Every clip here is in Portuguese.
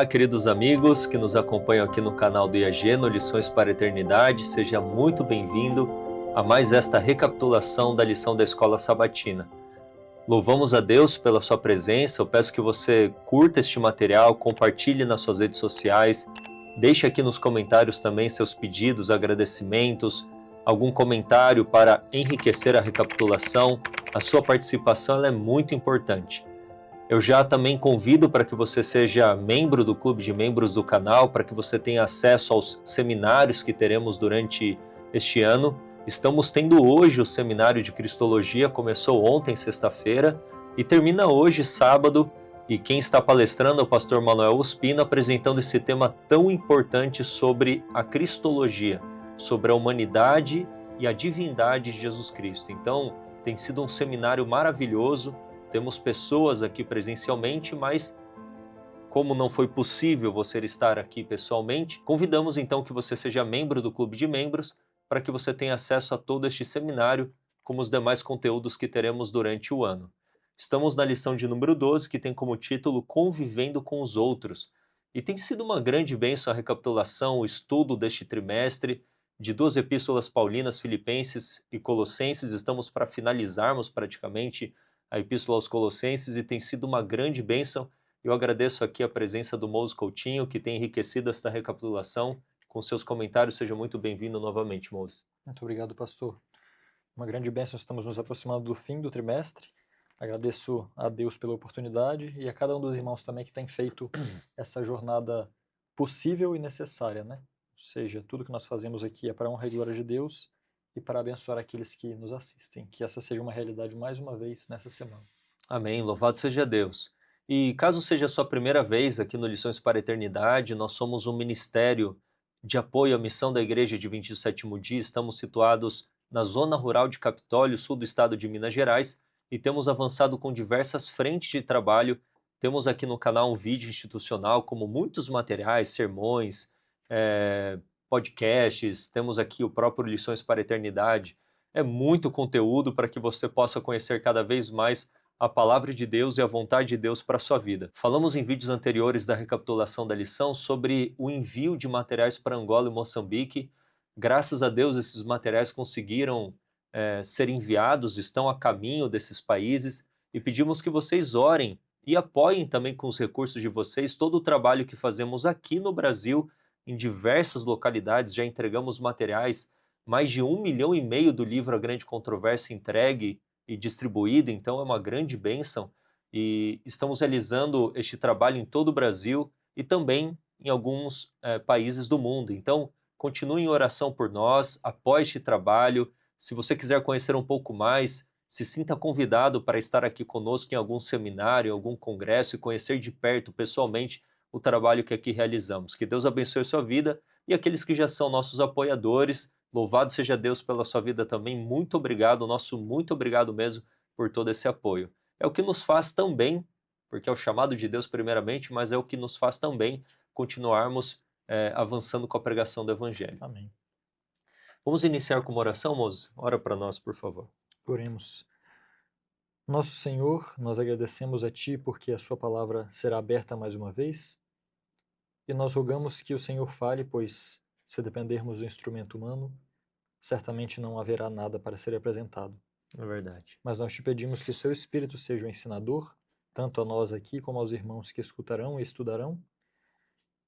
Olá, queridos amigos que nos acompanham aqui no canal do IAG, no Lições para a Eternidade. Seja muito bem-vindo a mais esta recapitulação da lição da Escola Sabatina. Louvamos a Deus pela sua presença. Eu peço que você curta este material, compartilhe nas suas redes sociais, deixe aqui nos comentários também seus pedidos, agradecimentos, algum comentário para enriquecer a recapitulação. A sua participação ela é muito importante. Eu já também convido para que você seja membro do clube de membros do canal, para que você tenha acesso aos seminários que teremos durante este ano. Estamos tendo hoje o seminário de Cristologia, começou ontem, sexta-feira, e termina hoje, sábado, e quem está palestrando é o pastor Manuel Ospina, apresentando esse tema tão importante sobre a Cristologia, sobre a humanidade e a divindade de Jesus Cristo. Então, tem sido um seminário maravilhoso. Temos pessoas aqui presencialmente, mas como não foi possível você estar aqui pessoalmente, convidamos então que você seja membro do clube de membros para que você tenha acesso a todo este seminário, como os demais conteúdos que teremos durante o ano. Estamos na lição de número 12, que tem como título Convivendo com os Outros. E tem sido uma grande bênção a recapitulação, o estudo deste trimestre de duas epístolas paulinas, Filipenses e Colossenses. Estamos para finalizarmos praticamente a Epístola aos Colossenses e tem sido uma grande bênção. Eu agradeço aqui a presença do Mose Coutinho, que tem enriquecido esta recapitulação com seus comentários. Seja muito bem-vindo novamente, Mose. Muito obrigado, pastor. Uma grande bênção, estamos nos aproximando do fim do trimestre. Agradeço a Deus pela oportunidade e a cada um dos irmãos também que tem feito essa jornada possível e necessária, né? Ou seja, tudo que nós fazemos aqui é para a honra e glória de Deus e para abençoar aqueles que nos assistem. Que essa seja uma realidade mais uma vez nessa semana. Amém, louvado seja Deus. E caso seja a sua primeira vez aqui no Lições para a Eternidade, nós somos um ministério de apoio à missão da Igreja Adventista do Sétimo Dia. Estamos situados na zona rural de Capitólio, sul do estado de Minas Gerais, e temos avançado com diversas frentes de trabalho. Temos aqui no canal um vídeo institucional, como muitos materiais, sermões, podcasts, temos aqui o próprio Lições para a Eternidade. É muito conteúdo para que você possa conhecer cada vez mais a palavra de Deus e a vontade de Deus para a sua vida. Falamos em vídeos anteriores da recapitulação da lição sobre o envio de materiais para Angola e Moçambique. Graças a Deus esses materiais conseguiram ser enviados, estão a caminho desses países, e pedimos que vocês orem e apoiem também com os recursos de vocês todo o trabalho que fazemos aqui no Brasil, em diversas localidades. Já entregamos materiais, mais de 1,5 milhão do livro A Grande Controvérsia entregue e distribuído, então é uma grande bênção, e estamos realizando este trabalho em todo o Brasil e também em alguns países do mundo. Então, continue em oração por nós, apoie este trabalho. Se você quiser conhecer um pouco mais, se sinta convidado para estar aqui conosco em algum seminário, em algum congresso, e conhecer de perto, pessoalmente, o trabalho que aqui realizamos. Que Deus abençoe a sua vida, e aqueles que já são nossos apoiadores, louvado seja Deus pela sua vida também. Muito obrigado, nosso muito obrigado mesmo por todo esse apoio. É o que nos faz também, porque é o chamado de Deus primeiramente, mas é o que nos faz também continuarmos avançando com a pregação do Evangelho. Amém. Vamos iniciar com uma oração, Mose? Ora para nós, por favor. Oremos. Nosso Senhor, nós agradecemos a Ti porque a Sua palavra será aberta mais uma vez, e nós rogamos que o Senhor fale, pois, se dependermos do instrumento humano, certamente não haverá nada para ser apresentado. É verdade. Mas nós te pedimos que o Seu Espírito seja o ensinador, tanto a nós aqui como aos irmãos que escutarão e estudarão,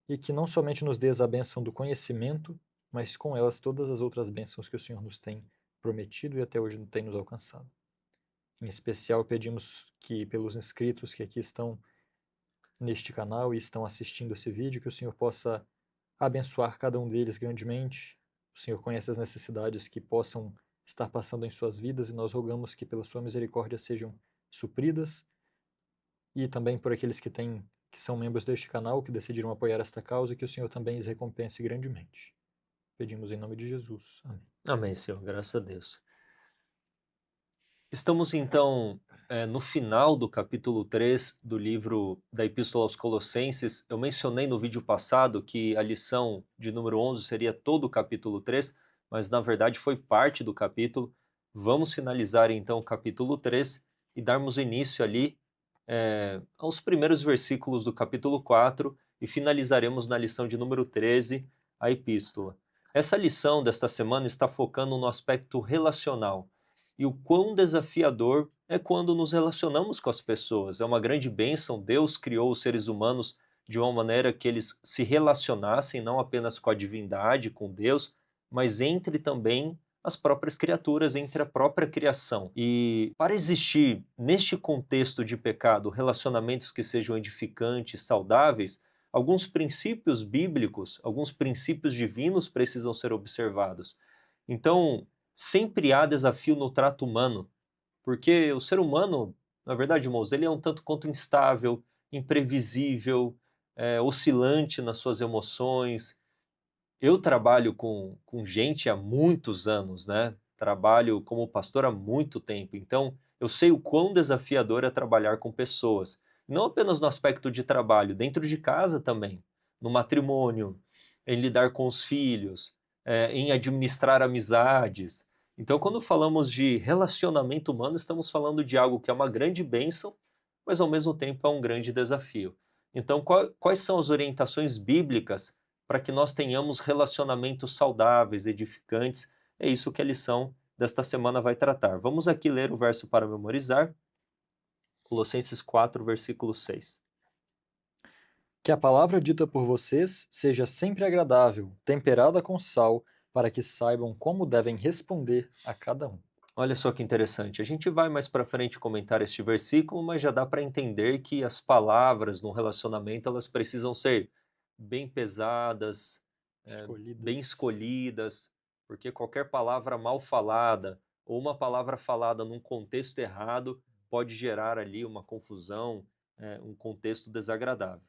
e que não somente nos dês a bênção do conhecimento, mas com elas todas as outras bênçãos que o Senhor nos tem prometido e até hoje tem nos alcançado. Em especial, pedimos que pelos inscritos que aqui estão neste canal e estão assistindo esse vídeo, que o Senhor possa abençoar cada um deles grandemente. O Senhor conhece as necessidades que possam estar passando em suas vidas, e nós rogamos que pela sua misericórdia sejam supridas, e também por aqueles que são membros deste canal, que decidiram apoiar esta causa, que o Senhor também os recompense grandemente. Pedimos em nome de Jesus. Amém. Amém, Senhor, graças a Deus. Estamos então no final do capítulo 3 do livro da Epístola aos Colossenses. Eu mencionei no vídeo passado que a lição de número 11 seria todo o capítulo 3, mas na verdade foi parte do capítulo. Vamos finalizar então o capítulo 3 e darmos início ali aos primeiros versículos do capítulo 4, e finalizaremos na lição de número 13, a epístola. Essa lição desta semana está focando no aspecto relacional e o quão desafiador é quando nos relacionamos com as pessoas. É uma grande bênção, Deus criou os seres humanos de uma maneira que eles se relacionassem não apenas com a divindade, com Deus, mas entre também as próprias criaturas, entre a própria criação. E para existir neste contexto de pecado relacionamentos que sejam edificantes, saudáveis, alguns princípios bíblicos, alguns princípios divinos precisam ser observados. Então, sempre há desafio no trato humano, porque o ser humano, na verdade, irmãos, ele é um tanto quanto instável, imprevisível, oscilante nas suas emoções. Eu trabalho com gente há muitos anos, né? Trabalho como pastor há muito tempo, então eu sei o quão desafiador é trabalhar com pessoas. Não apenas no aspecto de trabalho, dentro de casa também, no matrimônio, em lidar com os filhos, em administrar amizades. Então, quando falamos de relacionamento humano, estamos falando de algo que é uma grande bênção, mas ao mesmo tempo é um grande desafio. Então, quais são as orientações bíblicas para que nós tenhamos relacionamentos saudáveis, edificantes? É isso que a lição desta semana vai tratar. Vamos aqui ler o verso para memorizar. Colossenses 4, versículo 6. Que a palavra dita por vocês seja sempre agradável, temperada com sal, para que saibam como devem responder a cada um. Olha só que interessante. A gente vai mais para frente comentar este versículo, mas já dá para entender que as palavras no relacionamento elas precisam ser bem pesadas, bem Escolhidas. escolhidas, porque qualquer palavra mal falada ou uma palavra falada num contexto errado pode gerar ali uma confusão, um contexto desagradável.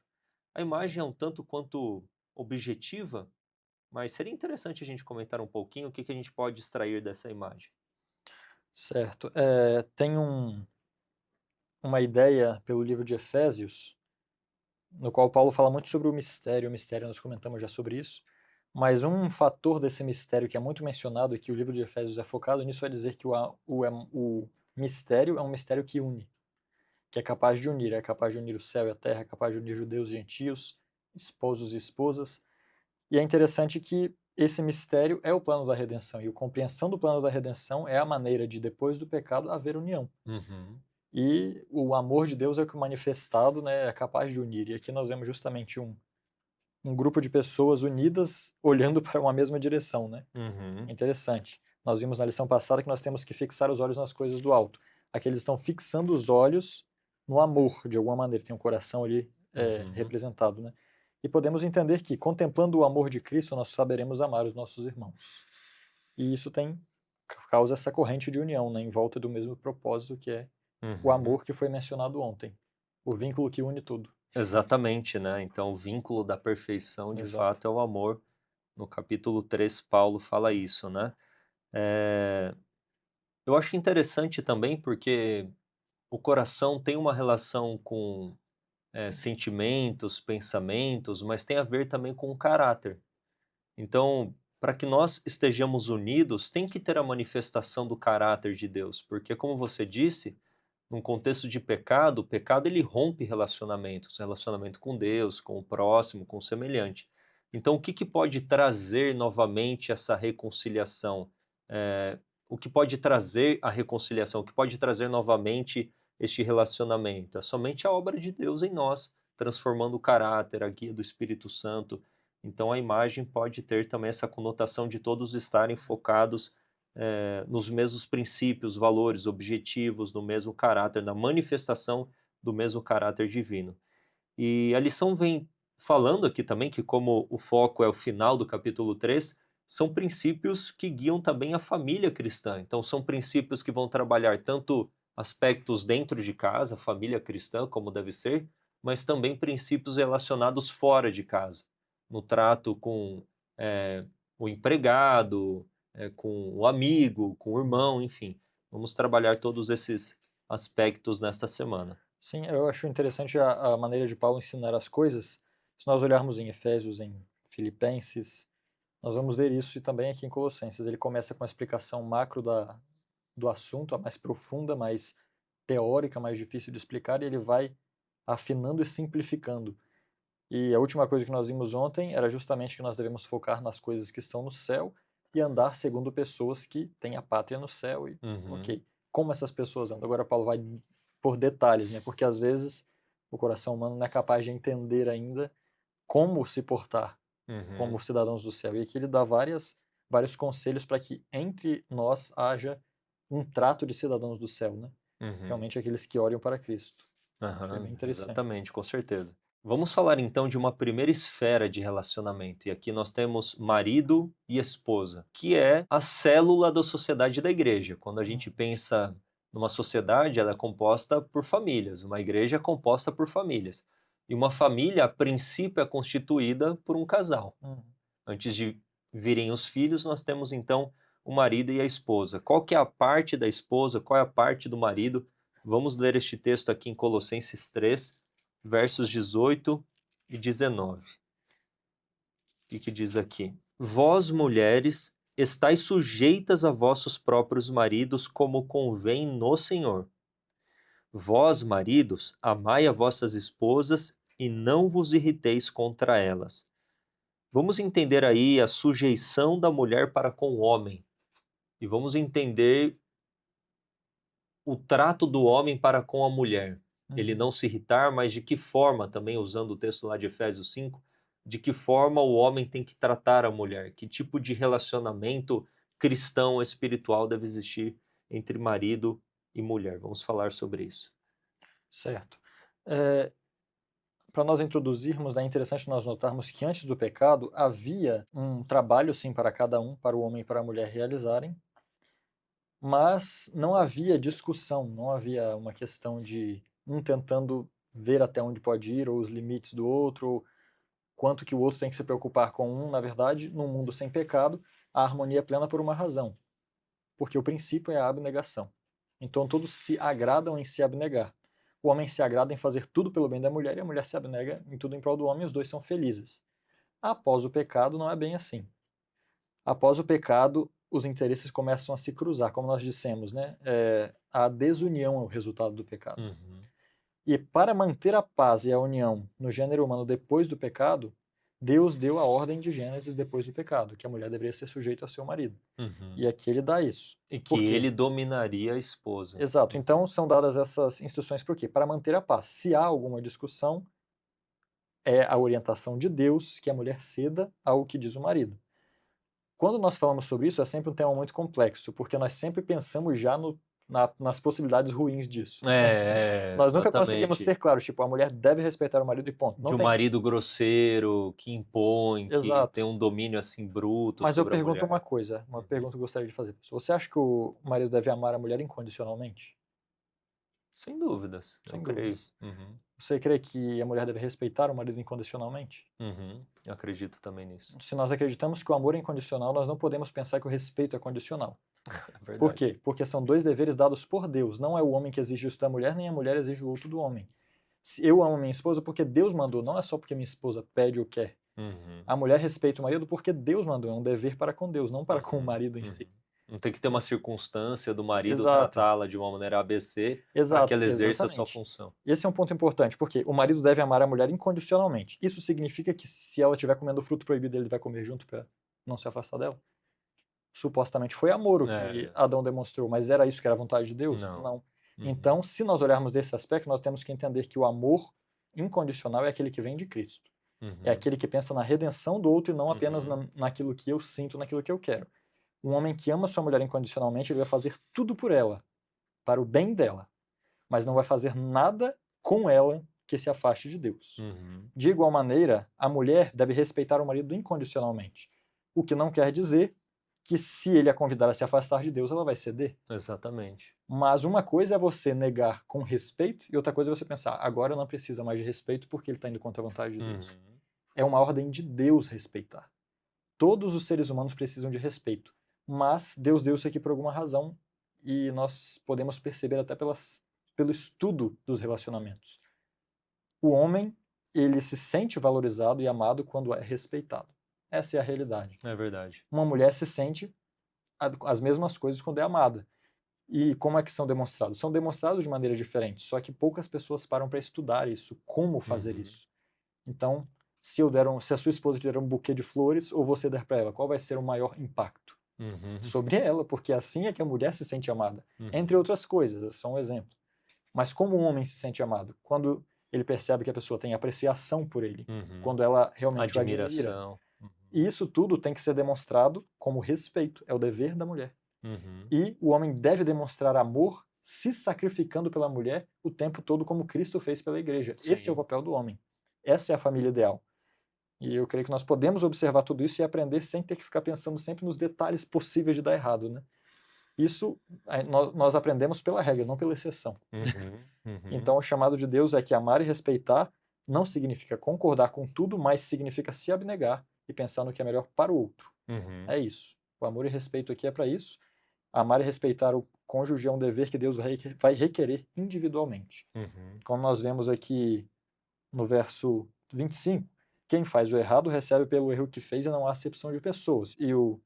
A imagem é um tanto quanto objetiva, mas seria interessante a gente comentar um pouquinho o que a gente pode extrair dessa imagem. Certo. Tem uma ideia pelo livro de Efésios, no qual Paulo fala muito sobre o mistério nós comentamos já sobre isso, mas um fator desse mistério que é muito mencionado e que o livro de Efésios é focado nisso é dizer que o mistério é um mistério que une, que é capaz de unir o céu e a terra, é capaz de unir judeus e gentios, esposos e esposas. E é interessante que esse mistério é o plano da redenção, e a compreensão do plano da redenção é a maneira de, depois do pecado, haver união. Uhum. E o amor de Deus é o que manifestado, né, é capaz de unir. E aqui nós vemos justamente um grupo de pessoas unidas olhando para uma mesma direção, né? Uhum, Interessante. Nós vimos na lição passada que nós temos que fixar os olhos nas coisas do alto. Aqui eles estão fixando os olhos no amor, de alguma maneira. Tem um coração ali uhum. representado, né? E podemos entender que, contemplando o amor de Cristo, nós saberemos amar os nossos irmãos. E isso causa essa corrente de união, né, em volta do mesmo propósito, que é o Uhum. amor que foi mencionado ontem. O vínculo que une tudo. Exatamente, né? Então, o vínculo da perfeição, de Exato. fato, é o amor. No capítulo 3, Paulo fala isso, né? Eh, eu acho interessante também porque o coração tem uma relação com sentimentos, pensamentos, mas tem a ver também com o caráter. Então, para que nós estejamos unidos, tem que ter a manifestação do caráter de Deus, porque, como você disse, num contexto de pecado, o pecado ele rompe relacionamentos, relacionamento com Deus, com o próximo, com o semelhante. Então, o que pode trazer novamente essa reconciliação? O que pode trazer a reconciliação? O que pode trazer novamente este relacionamento? É somente a obra de Deus em nós, transformando o caráter, a guia do Espírito Santo. Então, a imagem pode ter também essa conotação de todos estarem focados nos mesmos princípios, valores, objetivos, no mesmo caráter, na manifestação do mesmo caráter divino. E a lição vem falando aqui também que, como o foco é o final do capítulo 3, são princípios que guiam também a família cristã. Então, são princípios que vão trabalhar tanto aspectos dentro de casa, família cristã, como deve ser, mas também princípios relacionados fora de casa, no trato com o empregado, com o amigo, com o irmão, enfim. Vamos trabalhar todos esses aspectos nesta semana. Sim, eu acho interessante a maneira de Paulo ensinar as coisas. Se nós olharmos em Efésios, em Filipenses, nós vamos ver isso e também aqui em Colossenses. Ele começa com a explicação macro do assunto, a mais profunda, mais teórica, mais difícil de explicar, e ele vai afinando e simplificando. E a última coisa que nós vimos ontem era justamente que nós devemos focar nas coisas que estão no céu e andar segundo pessoas que têm a pátria no céu. E, Uhum. ok, como essas pessoas andam? Agora Paulo vai por detalhes, né? Porque às vezes o coração humano não é capaz de entender ainda como se portar como Uhum. cidadãos do céu. E aqui ele dá vários conselhos para que entre nós haja um trato de cidadãos do céu, né? Uhum. Realmente aqueles que olham para Cristo. Achei Aham, bem interessante. exatamente, com certeza. Vamos falar então de uma primeira esfera de relacionamento. E aqui nós temos marido e esposa, que é a célula da sociedade da igreja. Quando a gente pensa numa sociedade, ela é composta por famílias. Uma igreja é composta por famílias. E uma família, a princípio, é constituída por um casal. Uhum. Antes de virem os filhos, nós temos então o marido e a esposa. Qual que é a parte da esposa? Qual é a parte do marido? Vamos ler este texto aqui em Colossenses 3, versos 18 e 19. O que diz aqui? Vós, mulheres, estáis sujeitas a vossos próprios maridos, como convém no Senhor. Vós, maridos, amai a vossas esposas e não vos irriteis contra elas. Vamos entender aí a sujeição da mulher para com o homem. E vamos entender o trato do homem para com a mulher. Ele Uhum. não se irritar, mas de que forma, também usando o texto lá de Efésios 5, de que forma o homem tem que tratar a mulher, que tipo de relacionamento cristão espiritual deve existir entre marido e mulher. Vamos falar sobre isso. Certo. Para nós introduzirmos, é interessante nós notarmos que antes do pecado havia um trabalho sim para cada um, para o homem e para a mulher realizarem, mas não havia discussão, não havia uma questão de um tentando ver até onde pode ir, ou os limites do outro, ou quanto que o outro tem que se preocupar com um. Na verdade, num mundo sem pecado, a harmonia é plena por uma razão, porque o princípio é a abnegação. Então todos se agradam em se abnegar. O homem se agrada em fazer tudo pelo bem da mulher e a mulher se abnega em tudo em prol do homem e os dois são felizes. Após o pecado, não é bem assim. Após o pecado, os interesses começam a se cruzar, como nós dissemos, né? A desunião é o resultado do pecado. Uhum. E para manter a paz e a união no gênero humano depois do pecado, Deus deu a ordem de Gênesis depois do pecado, que a mulher deveria ser sujeita ao seu marido. Uhum. E aqui ele dá isso. E que Por quê? ele dominaria a esposa. Exato. Uhum. Então são dadas essas instruções por quê? Para manter a paz. Se há alguma discussão, é a orientação de Deus que a mulher ceda ao que diz o marido. Quando nós falamos sobre isso, é sempre um tema muito complexo, porque nós sempre pensamos já nas possibilidades ruins disso. Nós nunca conseguimos Exatamente. ser claros, tipo, a mulher deve respeitar o marido e ponto. De Não um tem. marido grosseiro, que impõe, que tem Exato. um domínio assim bruto Mas eu sobre a pergunto uma mulher. coisa, uma Uhum. pergunta que eu gostaria de fazer, pessoal. Você acha que o marido deve amar a mulher incondicionalmente? Sem dúvidas, eu Sem creio. dúvidas. Uhum. Você crê que a mulher deve respeitar o marido incondicionalmente? Uhum. Eu acredito também nisso. Se nós acreditamos que o amor é incondicional, nós não podemos pensar que o respeito é condicional. É Por verdade. quê? Porque são dois deveres dados por Deus. Não é o homem que exige isso da mulher, nem a mulher exige o outro do homem. Se eu amo minha esposa porque Deus mandou, não é só porque minha esposa pede ou quer. Uhum. A mulher respeita o marido porque Deus mandou, é um dever para com Deus, não para com o Uhum. marido em si. Uhum. Não tem que ter uma circunstância do marido Exato, tratá-la de uma maneira ABC para que exato, ela exerça a sua exatamente. função. Esse é um ponto importante, porque o marido deve amar a mulher incondicionalmente. Isso significa que se ela estiver comendo fruto proibido, ele vai comer junto para não se afastar dela? Supostamente foi amor o que É, Adão demonstrou, mas era isso que era a vontade de Deus? não. Não. Uhum. Então, se nós olharmos desse aspecto, nós temos que entender que o amor incondicional é aquele que vem de Cristo. É Uhum. aquele que pensa na redenção do outro e não apenas Uhum. naquilo que eu sinto, naquilo que eu quero. Um homem que ama sua mulher incondicionalmente, ele vai fazer tudo por ela, para o bem dela, mas não vai fazer nada com ela que se afaste de Deus. Uhum. De igual maneira, a mulher deve respeitar o marido incondicionalmente, o que não quer dizer que se ele a convidar a se afastar de Deus, ela vai ceder. Exatamente. Mas uma coisa é você negar com respeito e outra coisa é você pensar, agora eu não precisa mais de respeito porque ele está indo contra a vontade de Deus. Uhum. É uma ordem de Deus respeitar. Todos os seres humanos precisam de respeito, mas Deus deu isso aqui por alguma razão e nós podemos perceber até pelo estudo dos relacionamentos. O homem, ele se sente valorizado e amado quando é respeitado. Essa é a realidade. É verdade. Uma mulher se sente as mesmas coisas quando é amada. E como é que são demonstrados? São demonstrados de maneira diferente, só que poucas pessoas param para estudar isso, como fazer Uhum. isso. Então, se a sua esposa te der um buquê de flores ou você der para ela, qual vai ser o maior impacto? Sobre ela, porque assim é que a mulher se sente amada. Entre outras coisas, é só um exemplo. Mas como um homem se sente amado? Quando ele percebe que a pessoa tem apreciação por ele, quando ela realmente o admira. Admiração. E isso tudo tem que ser demonstrado como respeito, é o dever da mulher. E o homem deve demonstrar amor se sacrificando pela mulher o tempo todo, como Cristo fez pela igreja. Sim. Esse é o papel do homem. Essa é a família ideal. E eu creio que nós podemos observar tudo isso e aprender sem ter que ficar pensando sempre nos detalhes possíveis de dar errado, né? Isso nós aprendemos pela regra, não pela exceção. Então o chamado de Deus é que amar e respeitar não significa concordar com tudo, mas significa se abnegar e pensar no que é melhor para o outro. É isso. O amor e respeito aqui é para isso. Amar e respeitar o cônjuge é um dever que Deus vai requerer individualmente. Como nós vemos aqui no verso 25, quem faz o errado recebe pelo erro que fez e não há acepção de pessoas. E o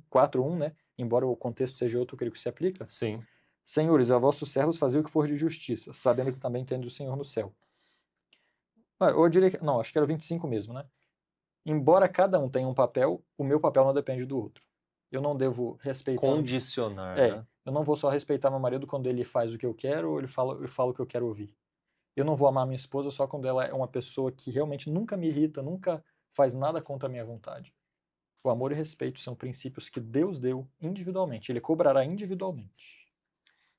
4:1, né? Embora o contexto seja outro, eu creio que se aplica. Sim. Senhores, a vossos servos fazei o que for de justiça, sabendo que também tendes o Senhor no céu. Eu diria que, não, acho que era o 25 mesmo, né? Embora cada um tenha um papel, o meu papel não depende do outro. Eu não devo respeitar... Condicionar, né? Eu não vou só respeitar meu marido quando ele faz o que eu quero ou eu falo o que eu quero ouvir. Eu não vou amar minha esposa só quando ela é uma pessoa que realmente nunca me irrita, nunca faz nada contra a minha vontade. O amor e o respeito são princípios que Deus deu individualmente. Ele cobrará individualmente.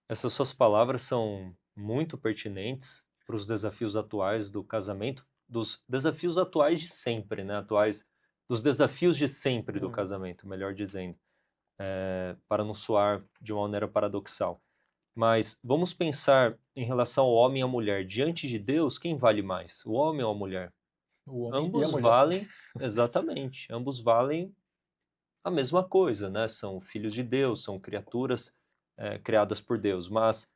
Essas suas palavras são muito pertinentes para os desafios atuais do casamento, dos desafios atuais de sempre, né? Dos desafios de sempre do casamento, melhor dizendo, para não soar de uma maneira paradoxal. Mas vamos pensar em relação ao homem e à mulher. Diante de Deus, quem vale mais? O homem ou a mulher? O homem Ambos e a mulher. valem, exatamente, ambos valem a mesma coisa, né? São filhos de Deus, são criaturas criadas por Deus. Mas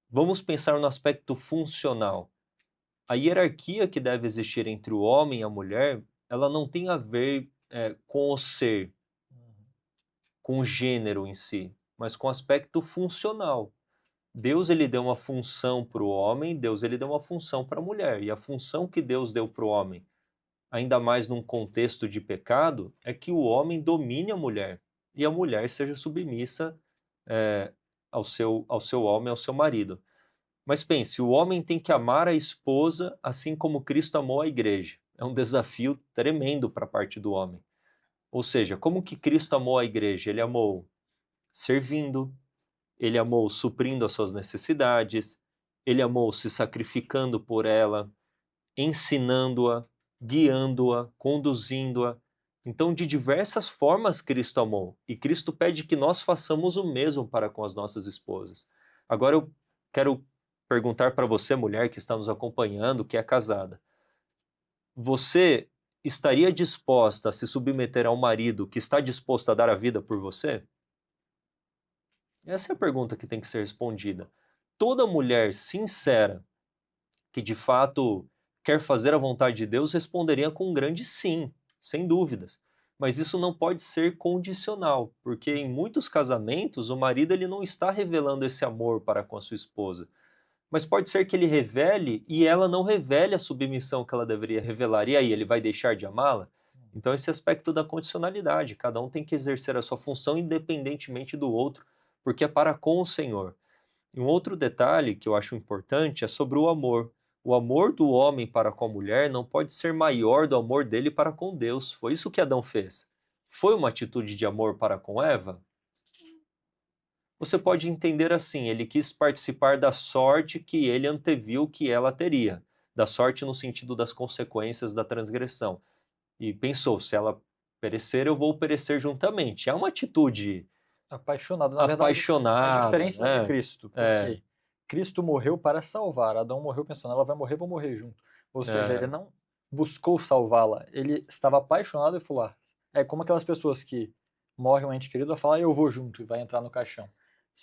vamos pensar no aspecto funcional. A hierarquia que deve existir entre o homem e a mulher, ela não tem a ver com o ser, com o gênero em si, mas com o aspecto funcional. Deus ele deu uma função para o homem, Deus ele deu uma função para a mulher. E a função que Deus deu para o homem, ainda mais num contexto de pecado, é que o homem domine a mulher e a mulher seja submissa ao seu homem, ao seu marido. Mas pense, o homem tem que amar a esposa assim como Cristo amou a igreja. É um desafio tremendo para a parte do homem. Ou seja, como que Cristo amou a igreja? Ele amou servindo, ele amou suprindo as suas necessidades, ele amou se sacrificando por ela, ensinando-a, guiando-a, conduzindo-a. Então, de diversas formas Cristo amou. E Cristo pede que nós façamos o mesmo para com as nossas esposas. Agora eu quero perguntar para você, mulher que está nos acompanhando, que é casada. Você estaria disposta a se submeter a um marido que está disposto a dar a vida por você? Essa é a pergunta que tem que ser respondida. Toda mulher sincera, que de fato quer fazer a vontade de Deus, responderia com um grande sim, sem dúvidas. Mas isso não pode ser condicional, porque em muitos casamentos o marido ele não está revelando esse amor para com a sua esposa. Mas pode ser que ele revele e ela não revele a submissão que ela deveria revelar. E aí, ele vai deixar de amá-la? Então esse aspecto da condicionalidade, cada um tem que exercer a sua função independentemente do outro, porque é para com o Senhor. E um outro detalhe que eu acho importante é sobre o amor. O amor do homem para com a mulher não pode ser maior do amor dele para com Deus. Foi isso que Adão fez. Foi uma atitude de amor para com Eva? Você pode entender assim, ele quis participar da sorte que ele anteviu que ela teria. Da sorte no sentido das consequências da transgressão. E pensou, se ela perecer, eu vou perecer juntamente. É uma atitude apaixonada. Na verdade, apaixonada, é diferente da né? de Cristo, porque Cristo morreu para salvar. Adão morreu pensando, ela vai morrer, vou morrer junto. Ou seja, ele não buscou salvá-la. Ele estava apaixonado e falou, é como aquelas pessoas que morrem um ente querido, fala, eu vou junto, e vai entrar no caixão.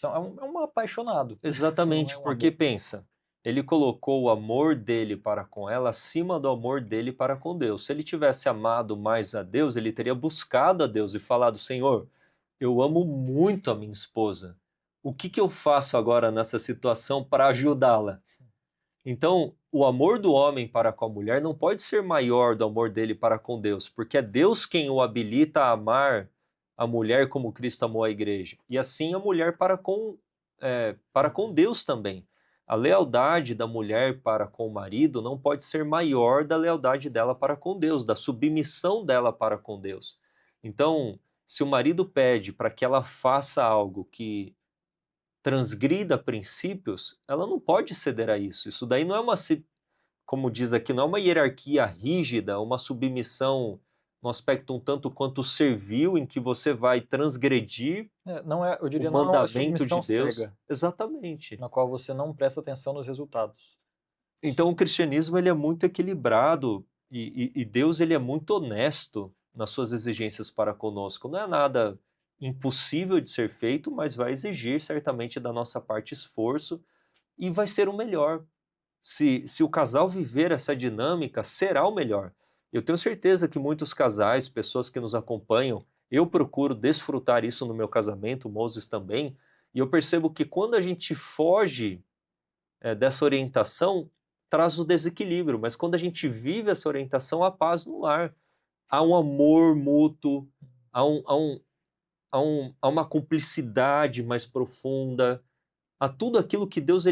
É um apaixonado. Exatamente, Não é um porque amor. pensa, ele colocou o amor dele para com ela acima do amor dele para com Deus. Se ele tivesse amado mais a Deus, ele teria buscado a Deus e falado, Senhor, eu amo muito a minha esposa. O que eu faço agora nessa situação para ajudá-la? Então, o amor do homem para com a mulher não pode ser maior do amor dele para com Deus, porque é Deus quem o habilita a amar a mulher como Cristo amou a igreja. E assim a mulher para com Deus também. A lealdade da mulher para com o marido não pode ser maior da lealdade dela para com Deus, da submissão dela para com Deus. Então, se o marido pede para que ela faça algo que transgrida princípios, ela não pode ceder a isso. Isso daí não é como diz aqui, não é uma hierarquia rígida, uma submissão no aspecto um tanto quanto servil, em que você vai transgredir Não é, eu o diria, não é uma mandamento de submissão Deus. cega, Exatamente. na qual você não presta atenção nos resultados. Então o cristianismo ele é muito equilibrado e Deus ele é muito honesto nas suas exigências para conosco. Não é nada impossível de ser feito, mas vai exigir certamente da nossa parte esforço e vai ser o melhor. Se o casal viver essa dinâmica, será o melhor. Eu tenho certeza que muitos casais, pessoas que nos acompanham, eu procuro desfrutar isso no meu casamento, o Moses também, e eu percebo que quando a gente foge dessa orientação, traz o desequilíbrio, mas quando a gente vive essa orientação, há paz no lar. Há um amor mútuo, há uma cumplicidade mais profunda, a tudo aquilo que Deus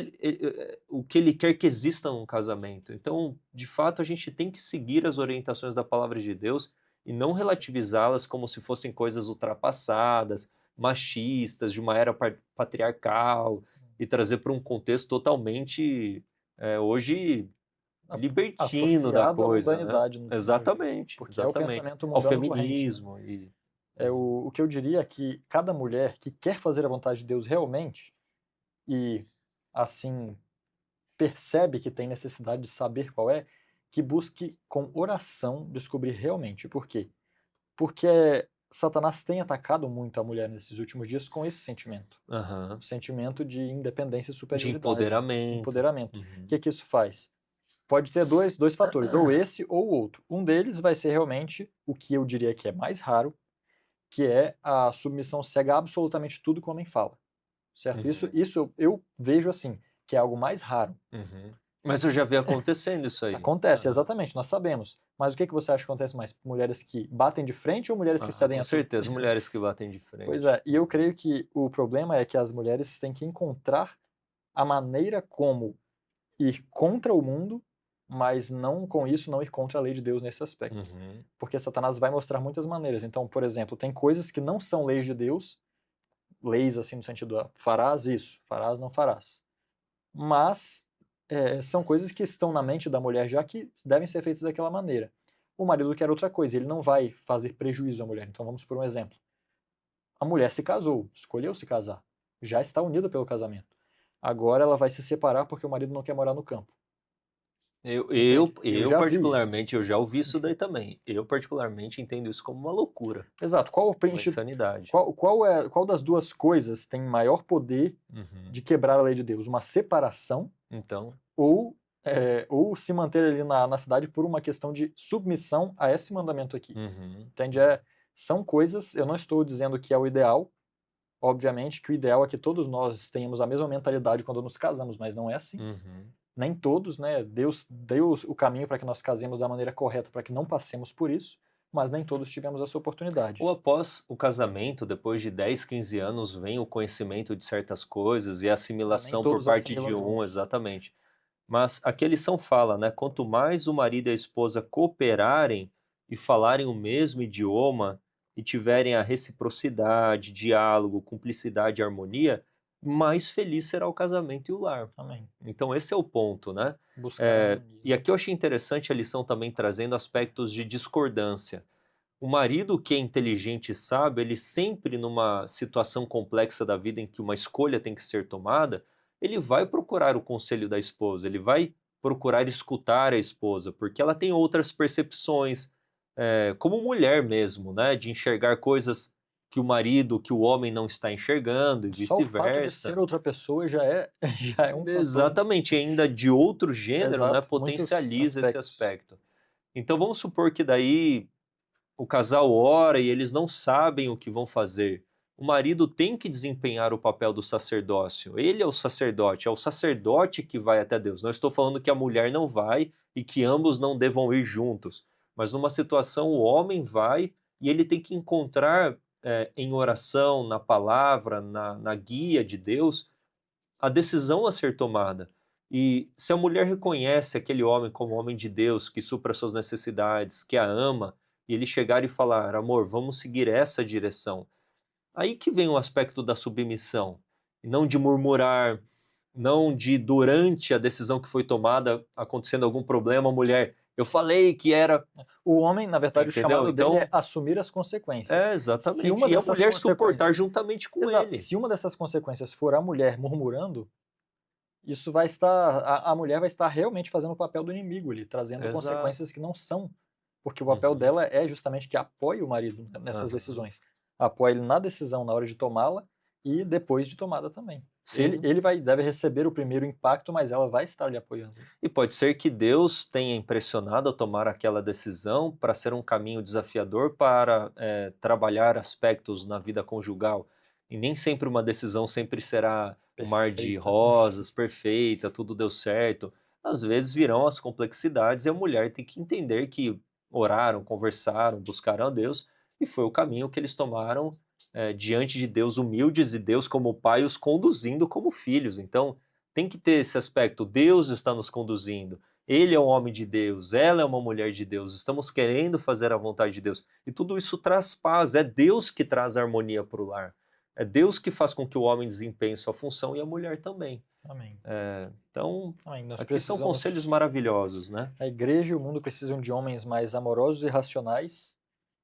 o que ele quer que exista num casamento. Então, de fato, a gente tem que seguir as orientações da palavra de Deus e não relativizá-las como se fossem coisas ultrapassadas, machistas, de uma era patriarcal, e trazer para um contexto totalmente hoje libertino da Associado à coisa, né? mundanidade, Exatamente, porque é o exatamente. pensamento Ao mundano corrente, né? feminismo e O que eu diria é que cada mulher que quer fazer a vontade de Deus realmente e, assim, percebe que tem necessidade de saber qual é, que busque com oração descobrir realmente. Por quê? Porque Satanás tem atacado muito a mulher nesses últimos dias com esse sentimento. Aham. O sentimento de independência e De superioridade. empoderamento. Empoderamento. Uhum. O que isso faz? Pode ter dois fatores, ou esse ou o outro. Um deles vai ser realmente o que eu diria que é mais raro, que é a submissão cega a absolutamente tudo que o homem fala. Certo? Uhum. Isso eu vejo assim, que é algo mais raro. Uhum. Mas eu já vi acontecendo isso aí. Acontece, Aham. exatamente, nós sabemos. Mas o que você acha que acontece mais? Mulheres que batem de frente ou mulheres que cedem Com a tudo? certeza, mulheres que batem de frente. Pois é, e eu creio que o problema é que as mulheres têm que encontrar a maneira como ir contra o mundo, mas não com isso não ir contra a lei de Deus nesse aspecto. Uhum. Porque Satanás vai mostrar muitas maneiras. Então, por exemplo, tem coisas que não são leis de Deus, leis assim no sentido, farás isso, farás, não farás. Mas são coisas que estão na mente da mulher já que devem ser feitas daquela maneira. O marido quer outra coisa, ele não vai fazer prejuízo à mulher. Então vamos por um exemplo. A mulher se casou, escolheu se casar, já está unida pelo casamento. Agora ela vai se separar porque o marido não quer morar no campo. Eu já vi particularmente, eu já ouvi isso daí também. Eu particularmente entendo isso como uma loucura, Exato. Qual o uma princípio? insanidade. Qual das duas coisas tem maior poder Uhum. de quebrar a lei de Deus? Uma separação Então, ou se manter ali na cidade por uma questão de submissão a esse mandamento aqui? uhum. Entende? São coisas, eu não estou dizendo que é o ideal, obviamente que o ideal é que todos nós tenhamos a mesma mentalidade quando nos casamos, mas não é assim. Uhum. Nem todos, né? Deus deu o caminho para que nós casemos da maneira correta, para que não passemos por isso, mas nem todos tivemos essa oportunidade. Ou após o casamento, depois de 10, 15 anos, vem o conhecimento de certas coisas e a assimilação por todos parte de assimilam um, juntos. exatamente. Mas aqui a lição fala, né? Quanto mais o marido e a esposa cooperarem e falarem o mesmo idioma e tiverem a reciprocidade, diálogo, cumplicidade e harmonia, mais feliz será o casamento e o lar. Amém. Então esse é o ponto, né? Buscar harmonia. E aqui eu achei interessante a lição também trazendo aspectos de discordância. O marido que é inteligente e sábio, ele sempre numa situação complexa da vida em que uma escolha tem que ser tomada, ele vai procurar o conselho da esposa, ele vai procurar escutar a esposa, porque ela tem outras percepções, como mulher mesmo, né, de enxergar coisas que o marido, que o homem não está enxergando e Só o fato de vice-versa. ser outra pessoa já é um fator. Exatamente, ainda de outro gênero, né, Exato, muitos potencializa esse aspectos. aspecto. Então vamos supor que daí o casal ora e eles não sabem o que vão fazer. o marido tem que desempenhar o papel do sacerdócio. Ele é o sacerdote que vai até Deus. Não estou falando que a mulher não vai e que ambos não devam ir juntos, mas numa situação o homem vai e ele tem que encontrar em oração, na palavra, na guia de Deus, a decisão a ser tomada. E se a mulher reconhece aquele homem como homem de Deus, que supra suas necessidades, que a ama, e ele chegar e falar, amor, vamos seguir essa direção. Aí que vem o aspecto da submissão, e não de murmurar, não de durante a decisão que foi tomada, acontecendo algum problema, a mulher, eu falei que era... O homem, na verdade, Entendeu? o chamado dele Então, é assumir as consequências. Se exatamente. uma E a dessas mulher consequências... suportar juntamente com Exato. ele. Se uma dessas consequências for a mulher murmurando, isso vai estar, a mulher vai estar realmente fazendo o papel do inimigo ali, trazendo Exato. consequências que não são, porque o papel dela é justamente que apoie o marido nessas decisões, apoie ele na decisão na hora de tomá-la e depois de tomada também. Sim. Ele deve receber o primeiro impacto, mas ela vai estar lhe apoiando. E pode ser que Deus tenha impressionado a tomar aquela decisão para ser um caminho desafiador para trabalhar aspectos na vida conjugal. E nem sempre uma decisão sempre será um mar de Perfeita. rosas, perfeita, tudo deu certo. Às vezes virão as complexidades e a mulher tem que entender que oraram, conversaram, buscaram a Deus e foi o caminho que eles tomaram diante de Deus humildes e Deus como pai os conduzindo como filhos. Então tem que ter esse aspecto, Deus está nos conduzindo, ele é um homem de Deus, ela é uma mulher de Deus, estamos querendo fazer a vontade de Deus. E tudo isso traz paz, é Deus que traz harmonia para o lar. É Deus que faz com que o homem desempenhe sua função e a mulher também. Amém. Então, Amém. Nós aqui são conselhos maravilhosos, né? A igreja e o mundo precisam de homens mais amorosos e racionais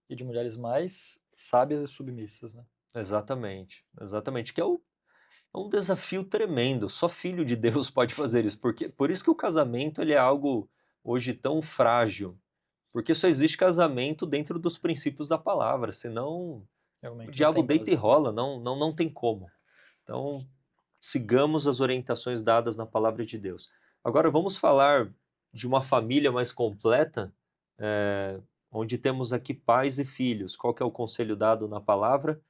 e de mulheres mais sábias e submissas, né? Exatamente, exatamente, que é um desafio tremendo, só filho de Deus pode fazer isso, porque por isso que o casamento ele é algo hoje tão frágil, porque só existe casamento dentro dos princípios da palavra, senão Realmente o não diabo tem deita base. e rola, não tem como. Então, sigamos as orientações dadas na palavra de Deus. Agora vamos falar de uma família mais completa, onde temos aqui pais e filhos. Qual que é o conselho dado na palavra?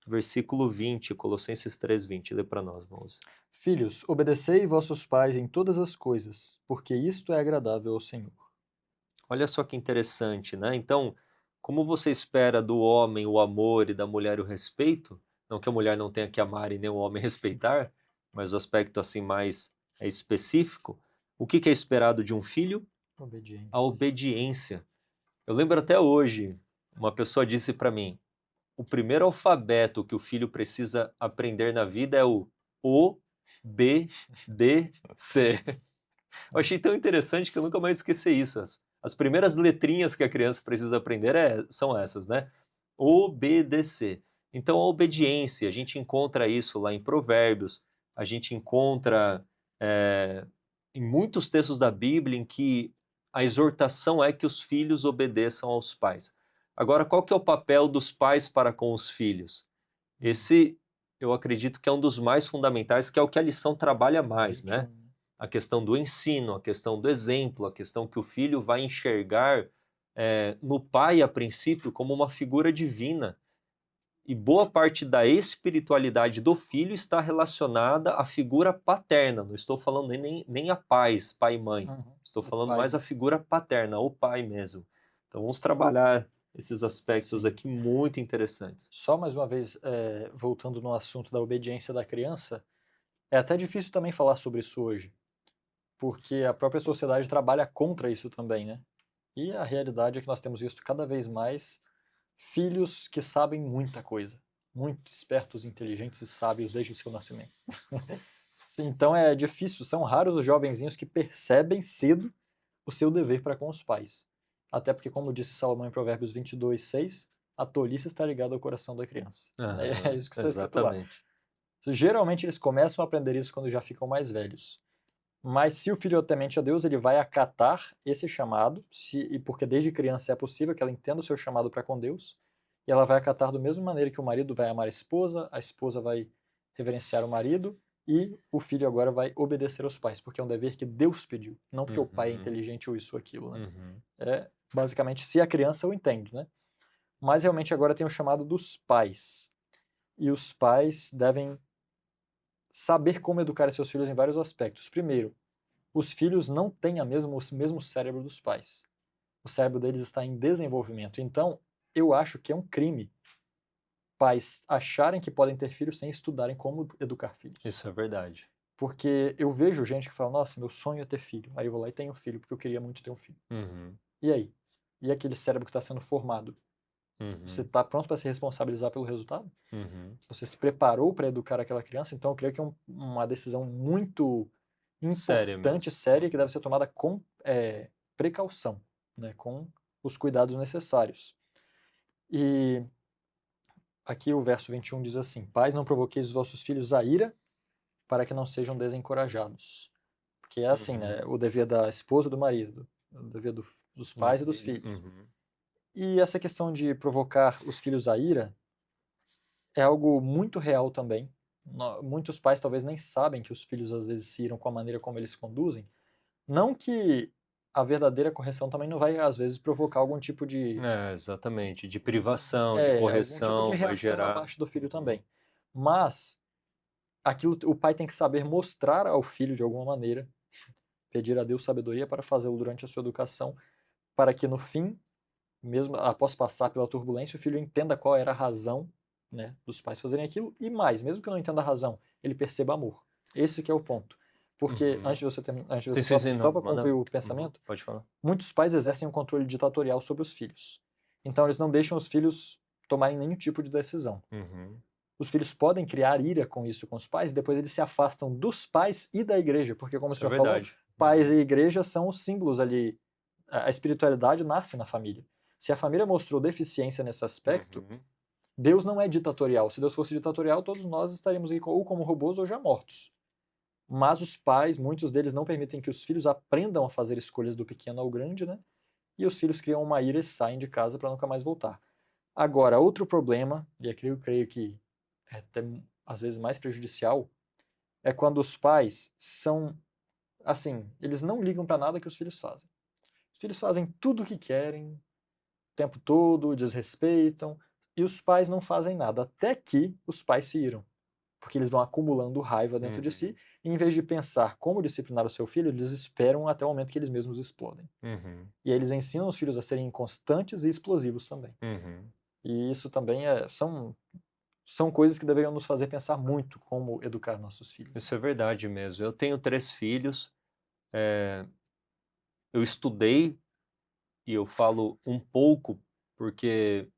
Versículo 20, Colossenses 3:20. Lê para nós, vamos. Filhos, obedecei vossos pais em todas as coisas, porque isto é agradável ao Senhor. Olha só que interessante, né? Então, como você espera do homem o amor e da mulher o respeito, não que a mulher não tenha que amar e nem o homem respeitar, mas o aspecto assim mais específico, o que é esperado de um filho? Obediência. A obediência. Eu lembro até hoje, uma pessoa disse para mim, o primeiro alfabeto que o filho precisa aprender na vida é o O, B, D, C. Eu achei tão interessante que eu nunca mais esqueci isso. As primeiras letrinhas que a criança precisa aprender são essas, né? Obedecer. Então, a obediência, a gente encontra isso lá em Provérbios, a gente encontra em muitos textos da Bíblia em que a exortação é que os filhos obedeçam aos pais. Agora, qual que é o papel dos pais para com os filhos? Esse, eu acredito que é um dos mais fundamentais, que é o que a lição trabalha mais, né? A questão do ensino, a questão do exemplo, a questão que o filho vai enxergar no pai, a princípio, como uma figura divina. E boa parte da espiritualidade do filho está relacionada à figura paterna. Não estou falando nem a pais, pai e mãe. Estou falando mais a figura paterna, o pai mesmo. Então vamos trabalhar esses aspectos aqui muito interessantes. Só mais uma vez, voltando no assunto da obediência da criança, é até difícil também falar sobre isso hoje, porque a própria sociedade trabalha contra isso também, né? E a realidade é que nós temos visto cada vez mais filhos que sabem muita coisa, muito espertos, inteligentes e sábios desde o seu nascimento. Então é difícil, são raros os jovenzinhos que percebem cedo o seu dever para com os pais. Até porque, como disse Salomão em Provérbios 22:6, a tolice está ligada ao coração da criança. É isso que está escrito lá. Geralmente eles começam a aprender isso quando já ficam mais velhos. Mas se o filho é temente a Deus, ele vai acatar esse chamado, porque desde criança é possível que ela entenda o seu chamado para com Deus, e ela vai acatar da mesma maneira que o marido vai amar a esposa vai reverenciar o marido, e o filho agora vai obedecer aos pais, porque é um dever que Deus pediu, não porque o pai é inteligente ou isso ou aquilo, né? Basicamente, se a criança o entende, né? Mas realmente agora tem o chamado dos pais. e os pais devem saber como educar seus filhos em vários aspectos. Primeiro, os filhos não têm o mesmo cérebro dos pais. O cérebro deles está em desenvolvimento. Então, eu acho que é um crime pais acharem que podem ter filhos sem estudarem como educar filhos. Isso é verdade. Porque eu vejo gente que fala, nossa, meu sonho é ter filho. Aí eu vou lá e tenho um filho, porque eu queria muito ter um filho. Uhum, E aí? E aquele cérebro que está sendo formado? Você uhum, está pronto para se responsabilizar pelo resultado? uhum. Você se preparou para educar aquela criança? Então eu creio que é uma decisão muito Séria importante, mesmo. séria, que deve ser tomada com precaução, né? Com os cuidados necessários. E aqui o verso 21 diz assim: Pais, não provoqueis os vossos filhos a ira, para que não sejam desencorajados. Porque é assim, Uhum. né? O dever da esposa e do marido, o dever dos Do pais e dos filho. filhos. Uhum. E essa questão de provocar os filhos à ira é algo muito real também. Muitos pais talvez nem sabem que os filhos às vezes se iram com a maneira como eles conduzem. Não que a verdadeira correção também não vai, às vezes, provocar algum tipo de É, exatamente. De privação, de algum tipo de correção, vai reação da gerar. parte do filho Uhum, também. Mas aquilo o pai tem que saber mostrar ao filho de alguma maneira, pedir a Deus sabedoria para fazê-lo durante a sua educação, para que no fim, mesmo após passar pela turbulência, o filho entenda qual era a razão, né, dos pais fazerem aquilo e mais, mesmo que não entenda a razão, ele perceba amor. Esse que é o ponto. Porque uhum. antes de você Sim, sim, sim, só não, para manda. concluir o Uhum, pensamento, pode falar. muitos pais exercem um controle ditatorial sobre os filhos. Então eles não deixam os filhos tomarem nenhum tipo de decisão. Uhum. Os filhos podem criar ira com isso com os pais, e depois eles se afastam dos pais e da igreja, porque como o Isso é senhor falou, verdade. pais Uhum, e igreja são os símbolos ali. A espiritualidade nasce na família. Se a família mostrou deficiência nesse aspecto, uhum, Deus não é ditatorial. Se Deus fosse ditatorial, todos nós estaríamos ou como robôs ou já mortos. Mas os pais, muitos deles não permitem que os filhos aprendam a fazer escolhas do pequeno ao grande, né? E os filhos criam uma ira e saem de casa para nunca mais voltar. Agora, outro problema, e aqui eu creio que é até às vezes mais prejudicial, é quando os pais são assim, eles não ligam para nada que os filhos fazem. Os filhos fazem tudo o que querem, o tempo todo, desrespeitam, e os pais não fazem nada, até que os pais se iram. Porque eles vão acumulando raiva dentro de si, uhum, e em vez de pensar como disciplinar o seu filho, eles esperam até o momento que eles mesmos explodem. uhum, E aí eles ensinam os filhos a serem inconstantes e explosivos também. uhum. E isso também são coisas que deveriam nos fazer pensar muito como educar nossos filhos. Isso é verdade mesmo. Eu tenho 3 filhos. Eu estudei e eu falo um pouco porque,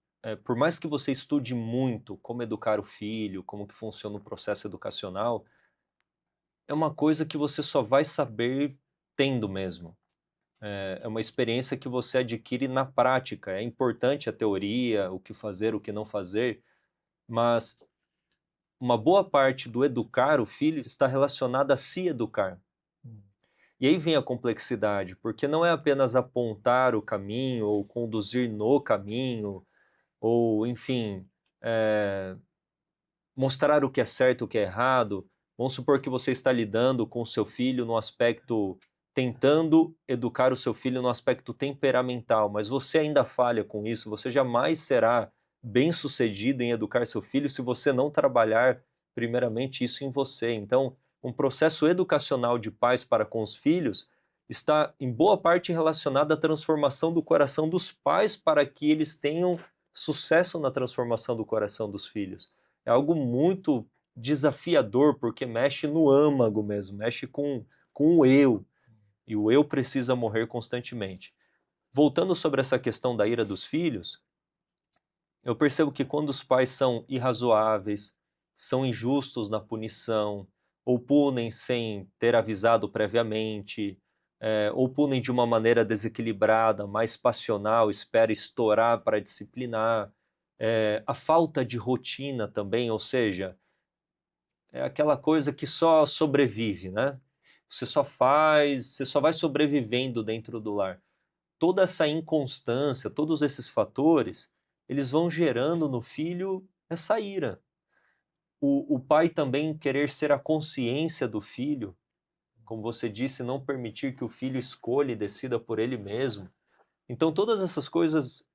por mais que você estude muito como educar o filho, como que funciona o processo educacional, é uma coisa que você só vai saber tendo mesmo. É uma experiência que você adquire na prática. É importante a teoria, o que fazer, o que não fazer, mas uma boa parte do educar o filho está relacionada a se educar. Hum. E aí vem a complexidade, porque não é apenas apontar o caminho ou conduzir no caminho, ou, enfim, é, mostrar o que é certo, o que é errado. Vamos supor que você está lidando com o seu filho no aspecto, tentando educar o seu filho no aspecto temperamental, mas você ainda falha com isso, você jamais será bem-sucedido em educar seu filho se você não trabalhar primeiramente isso em você. Então, um processo educacional de pais para com os filhos está em boa parte relacionado à transformação do coração dos pais para que eles tenham sucesso na transformação do coração dos filhos. É algo muito desafiador, porque mexe no âmago mesmo, mexe com o eu, e o eu precisa morrer constantemente. Voltando sobre essa questão da ira dos filhos, eu percebo que quando os pais são irrazoáveis, são injustos na punição, ou punem sem ter avisado previamente, ou punem de uma maneira desequilibrada, mais passional, espera estourar para disciplinar, a falta de rotina também, ou seja, é aquela coisa que só sobrevive, né? Você só faz, você só vai sobrevivendo dentro do lar. Toda essa inconstância, todos esses fatores, eles vão gerando no filho essa ira. O pai também querer ser a consciência do filho, como você disse, não permitir que o filho escolha e decida por ele mesmo. Então, todas essas coisas,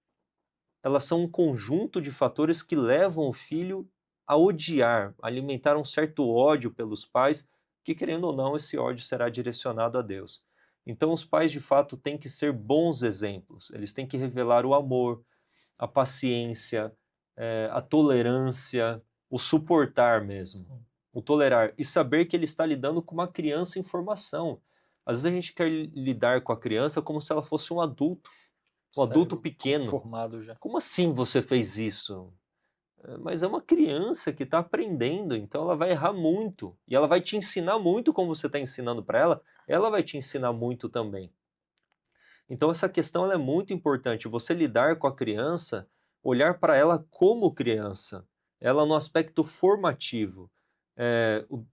elas são um conjunto de fatores que levam o filho a odiar, alimentar um certo ódio pelos pais, que querendo ou não, esse ódio será direcionado a Deus. Então os pais de fato têm que ser bons exemplos, eles têm que revelar o amor, a paciência, a tolerância, o suportar mesmo, o tolerar e saber que ele está lidando com uma criança em formação. Às vezes a gente quer lidar com a criança como se ela fosse um adulto Cérebro pequeno. formado já. Como assim você fez isso? Mas é uma criança que está aprendendo, então ela vai errar muito e ela vai te ensinar muito como você está ensinando para ela vai te ensinar muito também. Então essa questão ela é muito importante, você lidar com a criança, olhar para ela como criança, ela no aspecto formativo.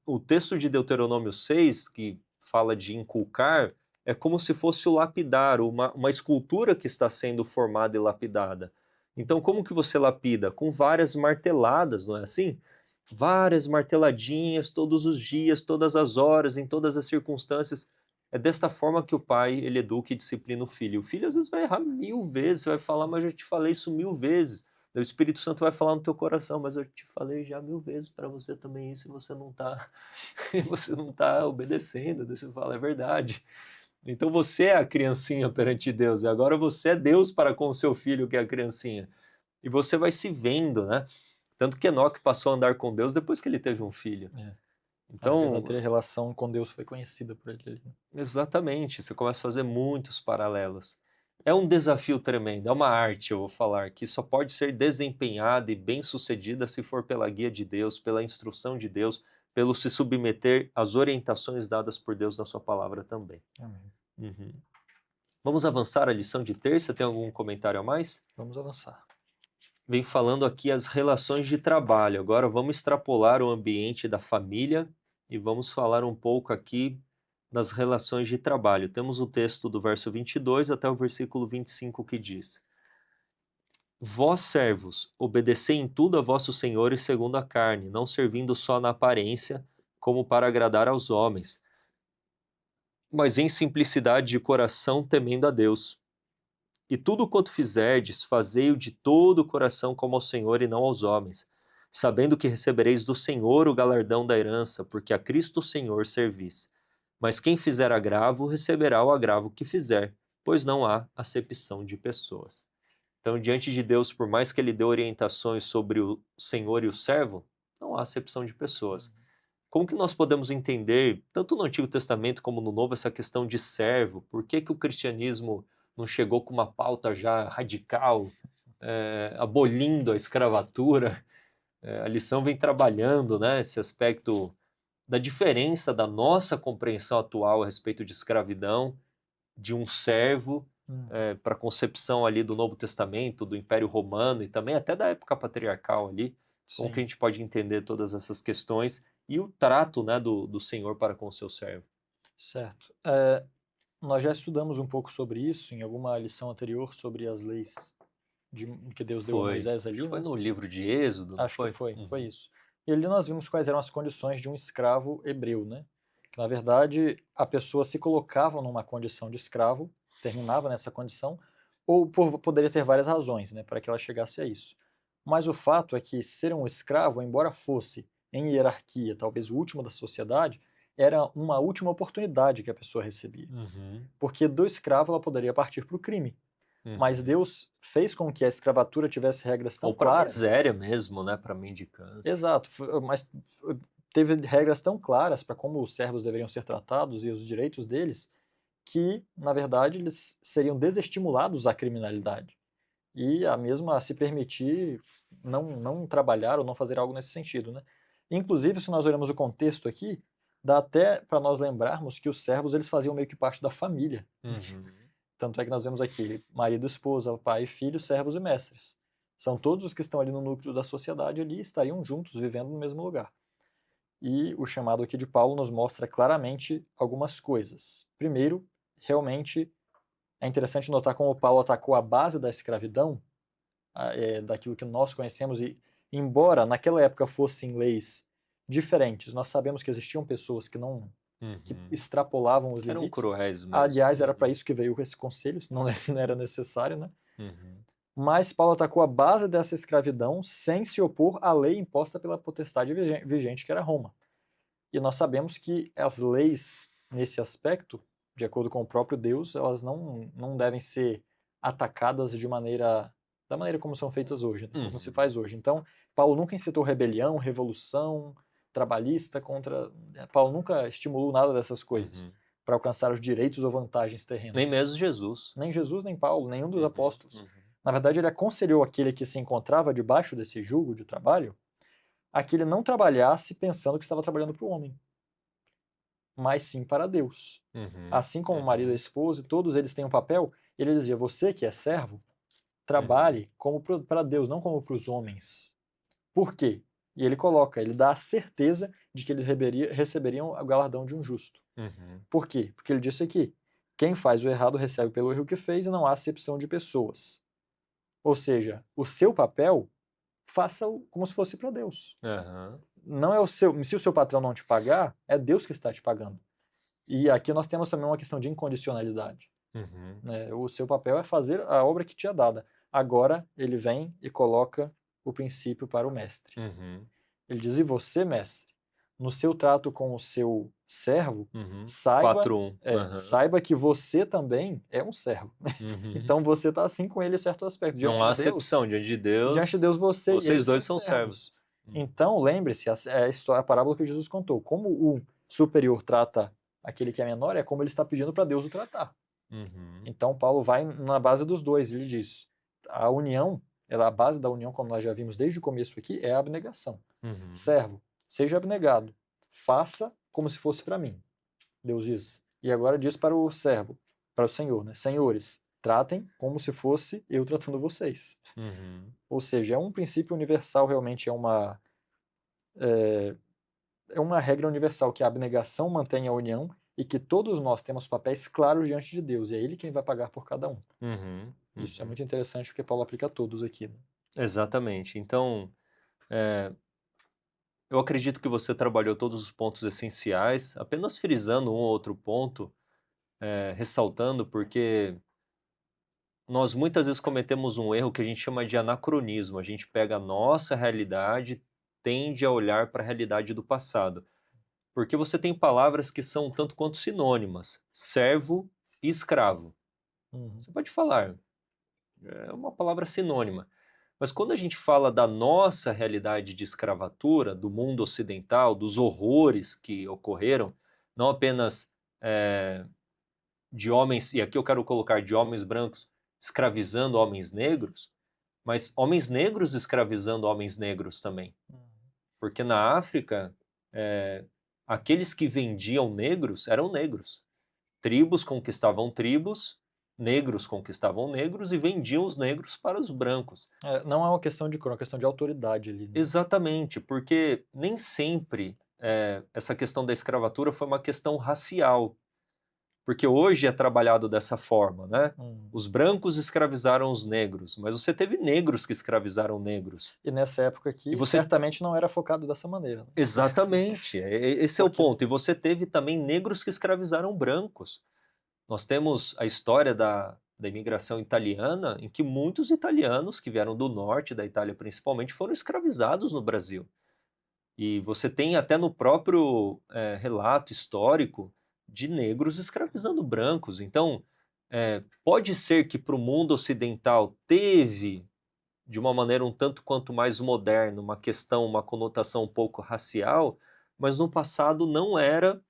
O texto de Deuteronômio 6, que fala de inculcar, é como se fosse o lapidar, uma escultura que está sendo formada e lapidada. Então como que você lapida? Com várias marteladas, não é assim? Várias marteladinhas todos os dias, todas as horas, em todas as circunstâncias. É desta forma que o pai, ele educa e disciplina o filho. O filho às vezes vai errar 1000 vezes, você vai falar, mas eu já te falei isso 1000 vezes. Daí o Espírito Santo vai falar no teu coração, mas eu te falei já 1000 vezes para você também isso e você não tá, você não tá obedecendo. Daí você fala, é verdade. Então você é a criancinha perante Deus, e agora você é Deus para com o seu filho que é a criancinha. E você vai se vendo, né? Tanto que Enoque passou a andar com Deus depois que ele teve um filho. A Então, verdadeira relação com Deus foi conhecida por ele ali, né? exatamente, você começa a fazer muitos paralelos. É um desafio tremendo, é uma arte, eu vou falar, que só pode ser desempenhada e bem-sucedida se for pela guia de Deus, pela instrução de Deus, pelo se submeter às orientações dadas por Deus na sua palavra também. Amém. Uhum. Vamos avançar a lição de terça? Tem algum comentário a mais? Vamos avançar. Vem falando aqui as relações de trabalho. Agora vamos extrapolar o ambiente da família e vamos falar um pouco aqui das relações de trabalho. Temos o texto do verso 22 até o versículo 25 que diz: Vós, servos, obedecei em tudo a vossos senhores segundo a carne, não servindo só na aparência, como para agradar aos homens, mas em simplicidade de coração, temendo a Deus. E tudo quanto fizerdes, fazei-o de todo o coração como ao Senhor e não aos homens, sabendo que recebereis do Senhor o galardão da herança, porque a Cristo Senhor servis. Mas quem fizer agravo, receberá o agravo que fizer, pois não há acepção de pessoas. Então, diante de Deus, por mais que ele dê orientações sobre o Senhor e o servo, não há acepção de pessoas. Como que nós podemos entender, tanto no Antigo Testamento como no Novo, essa questão de servo? Por que que o cristianismo não chegou com uma pauta já radical, abolindo a escravatura? A lição vem trabalhando, né, esse aspecto da diferença da nossa compreensão atual a respeito de escravidão, de um servo, para a concepção ali do Novo Testamento, do Império Romano e também até da época patriarcal ali. Como que a Sim, gente pode entender todas essas questões e o trato, né, do Senhor para com o seu servo? certo. Nós já estudamos um pouco sobre isso em alguma lição anterior sobre as leis que Deus deu a Foi. Moisés Acho que ali, foi né? no livro de Êxodo, não Acho que foi? foi Uhum. isso. E ali nós vimos quais eram as condições de um escravo hebreu, né? Que, na verdade, a pessoa se colocava numa condição de escravo, terminava nessa condição, ou poderia ter várias razões, né, para que ela chegasse a isso. Mas o fato é que ser um escravo, embora fosse em hierarquia talvez o último da sociedade, era uma última oportunidade que a pessoa recebia. Uhum. Porque do escravo ela poderia partir para o crime. Mas Uhum. Deus fez com que a escravatura tivesse regras tão Ou para claras. miséria mesmo, né, para mendicância. Exato, mas teve regras tão claras para como os servos deveriam ser tratados e os direitos deles, que, na verdade, eles seriam desestimulados à criminalidade e a mesmo a se permitir não trabalhar ou não fazer algo nesse sentido, né. Inclusive, se nós olhamos o contexto aqui, dá até para nós lembrarmos que os servos eles faziam meio que parte da família. Uhum. Tanto é que nós vemos aqui marido, esposa, pai e filho, servos e mestres. São todos os que estão ali no núcleo da sociedade ali estariam juntos, vivendo no mesmo lugar. E o chamado aqui de Paulo nos mostra claramente algumas coisas. Primeiro, realmente é interessante notar como Paulo atacou a base da escravidão, daquilo que nós conhecemos, e embora naquela época fossem leis diferentes, nós sabemos que existiam pessoas que Uhum. extrapolavam os Eram limites. cruéis mesmo. Aliás, era para Uhum. isso que veio esse conselho, senão não era necessário, né? Uhum. Mas Paulo atacou a base dessa escravidão sem se opor à lei imposta pela potestade vigente, que era Roma. E nós sabemos que as leis, nesse aspecto, de acordo com o próprio Deus, elas não devem ser atacadas da maneira como são feitas hoje, né? Como se faz hoje. Então, Paulo nunca incitou rebelião, revolução trabalhista contra... Paulo nunca estimulou nada dessas coisas para alcançar os direitos ou vantagens terrenas. Nem mesmo Jesus. Nem Jesus, nem Paulo, nenhum dos apóstolos. Na verdade, ele aconselhou aquele que se encontrava debaixo desse jugo de trabalho a que ele não trabalhasse pensando que estava trabalhando para o homem, mas sim para Deus. Assim como o marido e a esposa, todos eles têm um papel, ele dizia, você que é servo, trabalhe como para Deus, não como para os homens. Por quê? E ele dá a certeza de que eles receberiam o galardão de um justo. Por quê? Porque ele disse aqui, quem faz o errado recebe pelo erro que fez e não há acepção de pessoas. Ou seja, o seu papel, faça-o como se fosse para Deus. Não é se o seu patrão não te pagar, é Deus que está te pagando. E aqui nós temos também uma questão de incondicionalidade. Né? O seu papel é fazer a obra que te é dada. Agora ele vem e coloca o princípio para o mestre. Ele diz, e você, mestre, no seu trato com o seu servo, saiba que você também é um servo. Então você está assim com ele em certo aspecto. Não há acepção diante de Deus. Diante de Deus vocês dois são servos. Então lembre-se, a parábola que Jesus contou. Como o superior trata aquele que é menor, é como ele está pedindo para Deus o tratar. Então Paulo vai na base dos dois. Ele diz, a união, a base da união, como nós já vimos desde o começo aqui, é a abnegação. Servo, seja abnegado, faça como se fosse para mim. Deus diz. E agora diz para o servo, para o Senhor, né? Senhores, tratem como se fosse eu tratando vocês. Ou seja, é um princípio universal, realmente é uma regra universal, que a abnegação mantém a união e que todos nós temos papéis claros diante de Deus, e é Ele quem vai pagar por cada um. Isso é muito interessante, porque Paulo aplica a todos aqui. Né? Exatamente. Então, eu acredito que você trabalhou todos os pontos essenciais, apenas frisando um ou outro ponto, ressaltando, porque nós muitas vezes cometemos um erro que a gente chama de anacronismo. A gente pega a nossa realidade, tende a olhar para a realidade do passado. Porque você tem palavras que são tanto quanto sinônimas, servo e escravo. Você pode falar, é uma palavra sinônima. Mas quando a gente fala da nossa realidade de escravatura, do mundo ocidental, dos horrores que ocorreram, não apenas de homens, e aqui eu quero colocar de homens brancos escravizando homens negros, mas homens negros escravizando homens negros também. Porque na África, aqueles que vendiam negros eram negros. Tribos conquistavam tribos, negros conquistavam negros e vendiam os negros para os brancos. Não é uma questão de cor, é uma questão de autoridade ali. Né? Exatamente, porque nem sempre essa questão da escravatura foi uma questão racial. Porque hoje é trabalhado dessa forma, né? Os brancos escravizaram os negros, mas você teve negros que escravizaram negros. E nessa época aqui, certamente não era focado dessa maneira. Né? Exatamente, esse é o ponto. E você teve também negros que escravizaram brancos. Nós temos a história da imigração italiana, em que muitos italianos que vieram do norte da Itália principalmente foram escravizados no Brasil. E você tem até no próprio relato histórico de negros escravizando brancos. Então, pode ser que para o mundo ocidental teve, de uma maneira um tanto quanto mais moderna, uma questão, uma conotação um pouco racial, mas no passado não era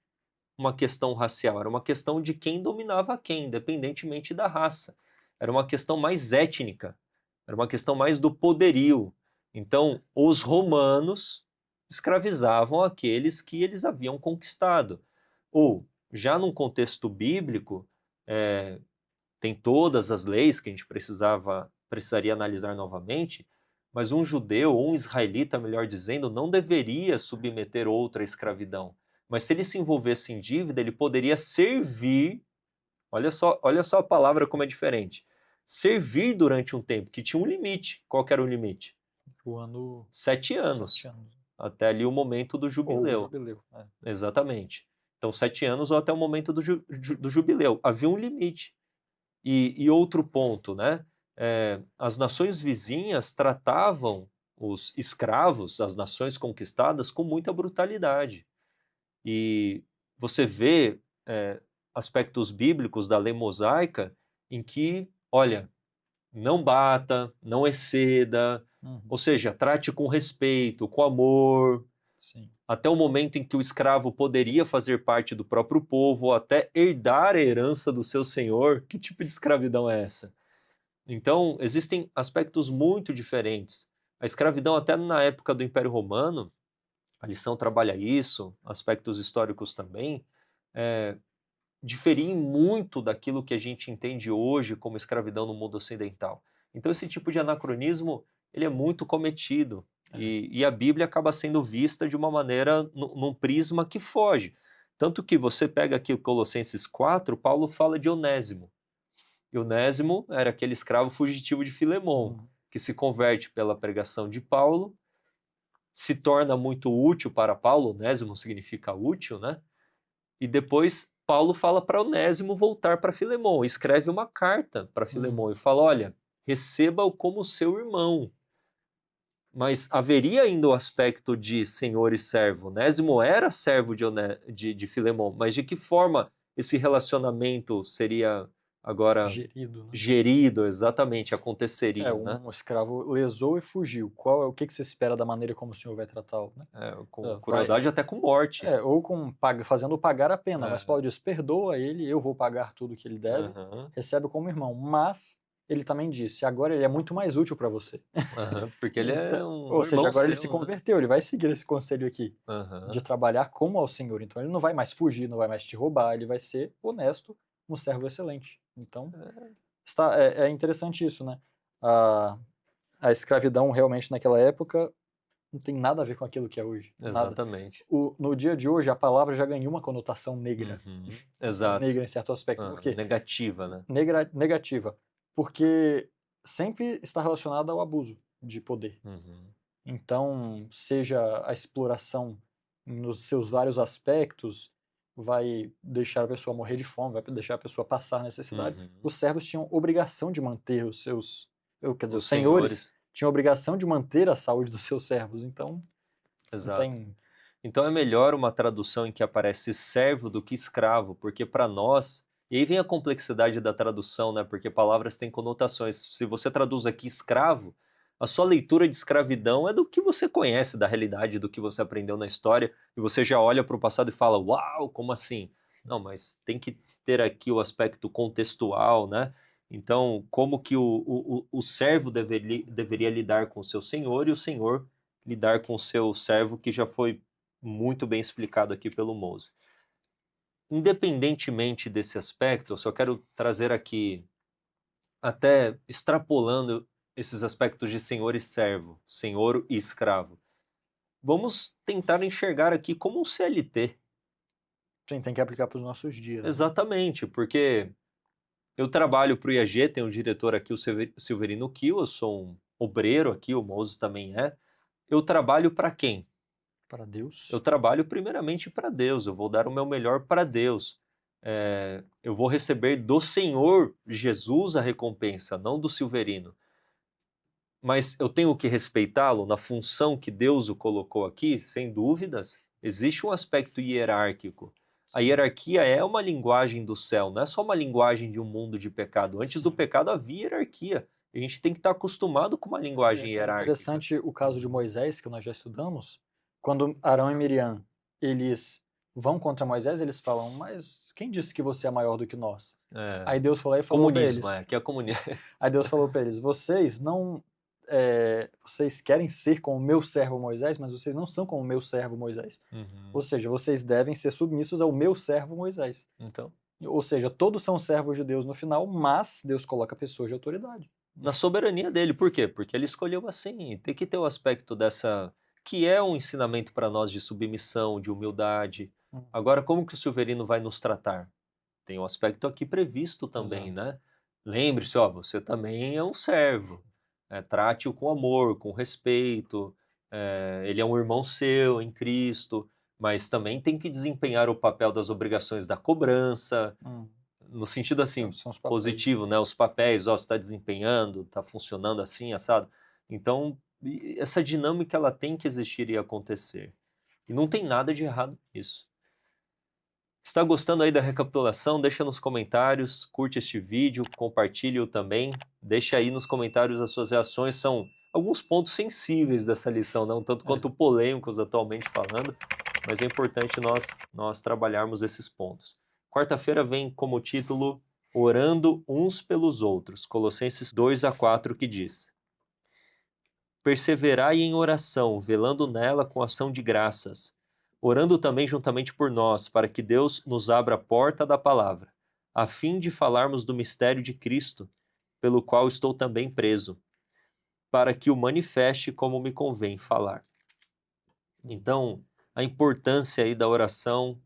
uma questão racial, era uma questão de quem dominava quem, independentemente da raça. Era uma questão mais étnica, era uma questão mais do poderio. Então, os romanos escravizavam aqueles que eles haviam conquistado. Ou, já num contexto bíblico, tem todas as leis que a gente precisaria analisar novamente, mas um judeu, ou um israelita, melhor dizendo, não deveria submeter outra à escravidão. Mas se ele se envolvesse em dívida, ele poderia servir, olha só a palavra como é diferente, servir durante um tempo, que tinha um limite. Qual que era o limite? 7 anos. 7 anos. Até ali o momento do jubileu. Ou do jubileu. Exatamente. Então 7 anos ou até o momento do jubileu. Havia um limite. E outro ponto, né? as nações vizinhas tratavam os escravos, as nações conquistadas, com muita brutalidade. E você vê aspectos bíblicos da lei mosaica em que, olha, não bata, não exceda, ou seja, trate com respeito, com amor, Sim. até o momento em que o escravo poderia fazer parte do próprio povo, ou até herdar a herança do seu senhor. Que tipo de escravidão é essa? Então, existem aspectos muito diferentes. A escravidão, até na época do Império Romano, a lição trabalha isso, aspectos históricos também, diferem muito daquilo que a gente entende hoje como escravidão no mundo ocidental. Então, esse tipo de anacronismo, ele é muito cometido. E a Bíblia acaba sendo vista de uma maneira, num prisma que foge. Tanto que você pega aqui o Colossenses 4, Paulo fala de Onésimo. E Onésimo era aquele escravo fugitivo de Filemon, que se converte pela pregação de Paulo, se torna muito útil para Paulo. Onésimo significa útil, né? E depois Paulo fala para Onésimo voltar para Filemon, escreve uma carta para Filemon e fala: olha, receba-o como seu irmão. Mas haveria ainda o aspecto de senhor e servo. Onésimo era servo de Filemon, mas de que forma esse relacionamento seria agora Gerido, né? gerido, exatamente, aconteceria, né? Um escravo lesou e fugiu. O que que você espera da maneira como o senhor vai tratá-lo, né? Com Vai, crueldade até com morte. ou fazendo pagar a pena, mas Aham. Paulo diz, perdoa ele, eu vou pagar tudo que ele deve, Aham, recebe como irmão, mas ele também disse, agora ele é muito mais útil para você. aham, porque ele Então, é um ou seja, irmão agora ele se seu, né? converteu, ele vai seguir esse conselho aqui, de Aham, trabalhar como ao Senhor. Então ele não vai mais fugir, não vai mais te roubar, ele vai ser honesto, um servo excelente. Então, é interessante isso, né? A, a escravidão realmente naquela época não tem nada a ver com aquilo que é hoje, nada. exatamente. No dia de hoje, a palavra já ganhou uma conotação negra. Uhum, exato. Negra em certo aspecto. Por quê? Negativa, né? Negativa. Porque sempre está relacionada ao abuso de poder. Uhum, Então, seja a exploração nos seus vários aspectos, vai deixar a pessoa morrer de fome, vai deixar a pessoa passar necessidade. uhum. Os servos tinham obrigação de manter os seus, quer dizer, Os os senhores senhores, tinham obrigação de manter a saúde dos seus servos. Então, não exato. tem. Então é melhor uma tradução em que aparece servo do que escravo, porque para nós, e aí vem a complexidade da tradução, né? Porque palavras têm conotações. Se você traduz aqui escravo, a sua leitura de escravidão é do que você conhece da realidade, do que você aprendeu na história, e você já olha para o passado e fala: "Uau, como assim?". Não, mas tem que ter aqui o aspecto contextual, né? Então, como que o servo deveria lidar com o seu senhor e o senhor lidar com o seu servo, que já foi muito bem explicado aqui pelo Mose. Independentemente desse aspecto, eu só quero trazer aqui, até extrapolando esses aspectos de senhor e servo, senhor e escravo. Vamos tentar enxergar aqui como um CLT. Tem que aplicar para os nossos dias, né? Exatamente, porque eu trabalho para o IAG, tem um diretor aqui, o Silverino Kiel, eu sou um obreiro aqui, o Moses também é. Eu trabalho para quem? Para Eu Deus. trabalho primeiramente para Deus, eu vou dar o meu melhor para Deus. Eu vou receber do Senhor Jesus a recompensa, não do Silverino. Mas eu tenho que respeitá-lo na função que Deus o colocou aqui, sem dúvidas. Existe um aspecto hierárquico. A hierarquia é uma linguagem do céu, não é só uma linguagem de um mundo de pecado. Antes do Sim. pecado havia hierarquia. A gente tem que estar acostumado com uma linguagem É hierárquica. interessante o caso de Moisés, que nós já estudamos, quando Arão e Miriam, eles vão contra Moisés, eles falam, mas quem disse que você é maior do que nós? É, Aí Deus falou e falou para comunismo, eles, que é comunismo. aí Deus falou para eles, vocês não, vocês querem ser como o meu servo Moisés, mas vocês não são como o meu servo Moisés. Ou Uhum. seja, vocês devem ser submissos ao meu servo Moisés. Então, Ou seja, todos são servos de Deus no final, mas Deus coloca pessoas de autoridade. na soberania dele. Por quê? Porque ele escolheu assim. Tem que ter o aspecto dessa, que é um ensinamento para nós de submissão, de humildade. Agora, como que o Silverino vai nos tratar? Tem um aspecto aqui previsto também, Exato. né? Lembre-se, ó, você também é um servo. Trate-o com amor, com respeito. Ele é um irmão seu em Cristo, mas também tem que desempenhar o papel das obrigações da cobrança. no sentido assim, São os papéis. positivo, né? Os papéis, ó, você está desempenhando, está funcionando assim, assado. Então, essa dinâmica ela tem que existir e acontecer. E não tem nada de errado nisso. Está gostando aí da recapitulação? Deixa nos comentários, curte este vídeo, compartilhe-o também. Deixa aí nos comentários as suas reações. São alguns pontos sensíveis dessa lição, não tanto quanto polêmicos atualmente falando, mas é importante nós trabalharmos esses pontos. Quarta-feira vem como título Orando uns pelos outros, Colossenses 2:4, que diz: Perseverai em oração, velando nela com ação de graças, orando também juntamente por nós, para que Deus nos abra a porta da palavra, a fim de falarmos do mistério de Cristo, pelo qual estou também preso, para que o manifeste como me convém falar. Então, a importância aí da oração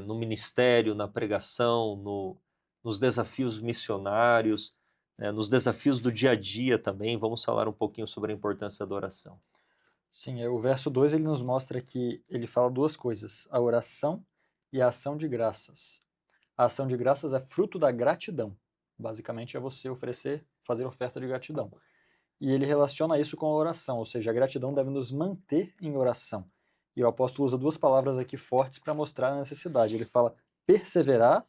no ministério, na pregação, nos desafios missionários, nos desafios do dia a dia também. Vamos falar um pouquinho sobre a importância da oração. Sim, o verso 2 ele nos mostra que ele fala duas coisas, a oração e a ação de graças. A ação de graças é fruto da gratidão. Basicamente é você fazer oferta de gratidão. E ele relaciona isso com a oração, ou seja, a gratidão deve nos manter em oração. E o apóstolo usa duas palavras aqui fortes para mostrar a necessidade. Ele fala perseverar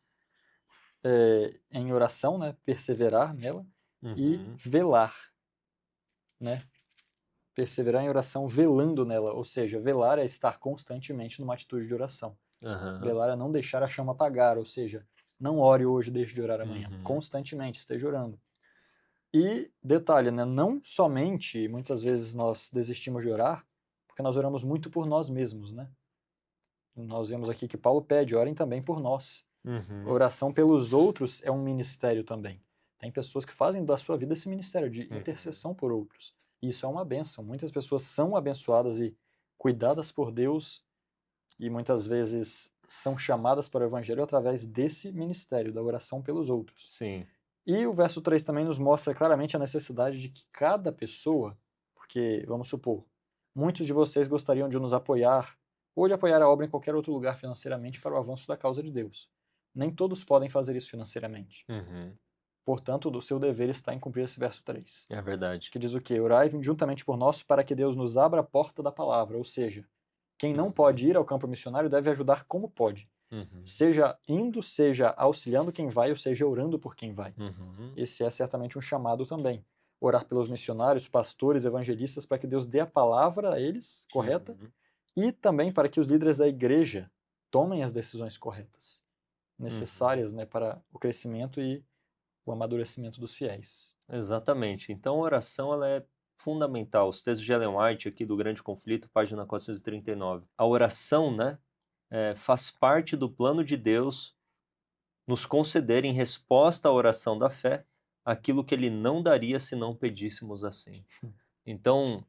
em oração, né? Perseverar nela, e velar, né? Perseverar em oração velando nela, ou seja, velar é estar constantemente numa atitude de oração. Velar é não deixar a chama apagar, ou seja, não ore hoje, deixe de orar amanhã. Constantemente esteja orando. E detalhe, né? Não somente, muitas vezes nós desistimos de orar, porque nós oramos muito por nós mesmos, né? Nós vemos aqui que Paulo pede, orem também por nós. Oração pelos outros é um ministério também. Tem pessoas que fazem da sua vida esse ministério de intercessão por outros. Isso é uma bênção. Muitas pessoas são abençoadas e cuidadas por Deus e muitas vezes são chamadas para o evangelho através desse ministério, da oração pelos outros. Sim. E o verso 3 também nos mostra claramente a necessidade de que cada pessoa, porque, vamos supor, muitos de vocês gostariam de nos apoiar ou de apoiar a obra em qualquer outro lugar financeiramente para o avanço da causa de Deus. Nem todos podem fazer isso financeiramente. Portanto, o seu dever está em cumprir esse verso 3. É verdade. Que diz o quê? Orai juntamente por nós para que Deus nos abra a porta da palavra. Ou seja, quem não pode ir ao campo missionário deve ajudar como pode. Seja indo, seja auxiliando quem vai, ou seja orando por quem vai. Esse é certamente um chamado também. Orar pelos missionários, pastores, evangelistas, para que Deus dê a palavra a eles, correta, e também para que os líderes da igreja tomem as decisões corretas, necessárias, né, para o crescimento e o amadurecimento dos fiéis. Exatamente. Então, a oração ela é fundamental. Os textos de Ellen White aqui do Grande Conflito, página 439. A oração, né, faz parte do plano de Deus nos conceder em resposta à oração da fé aquilo que Ele não daria se não pedíssemos assim. Então,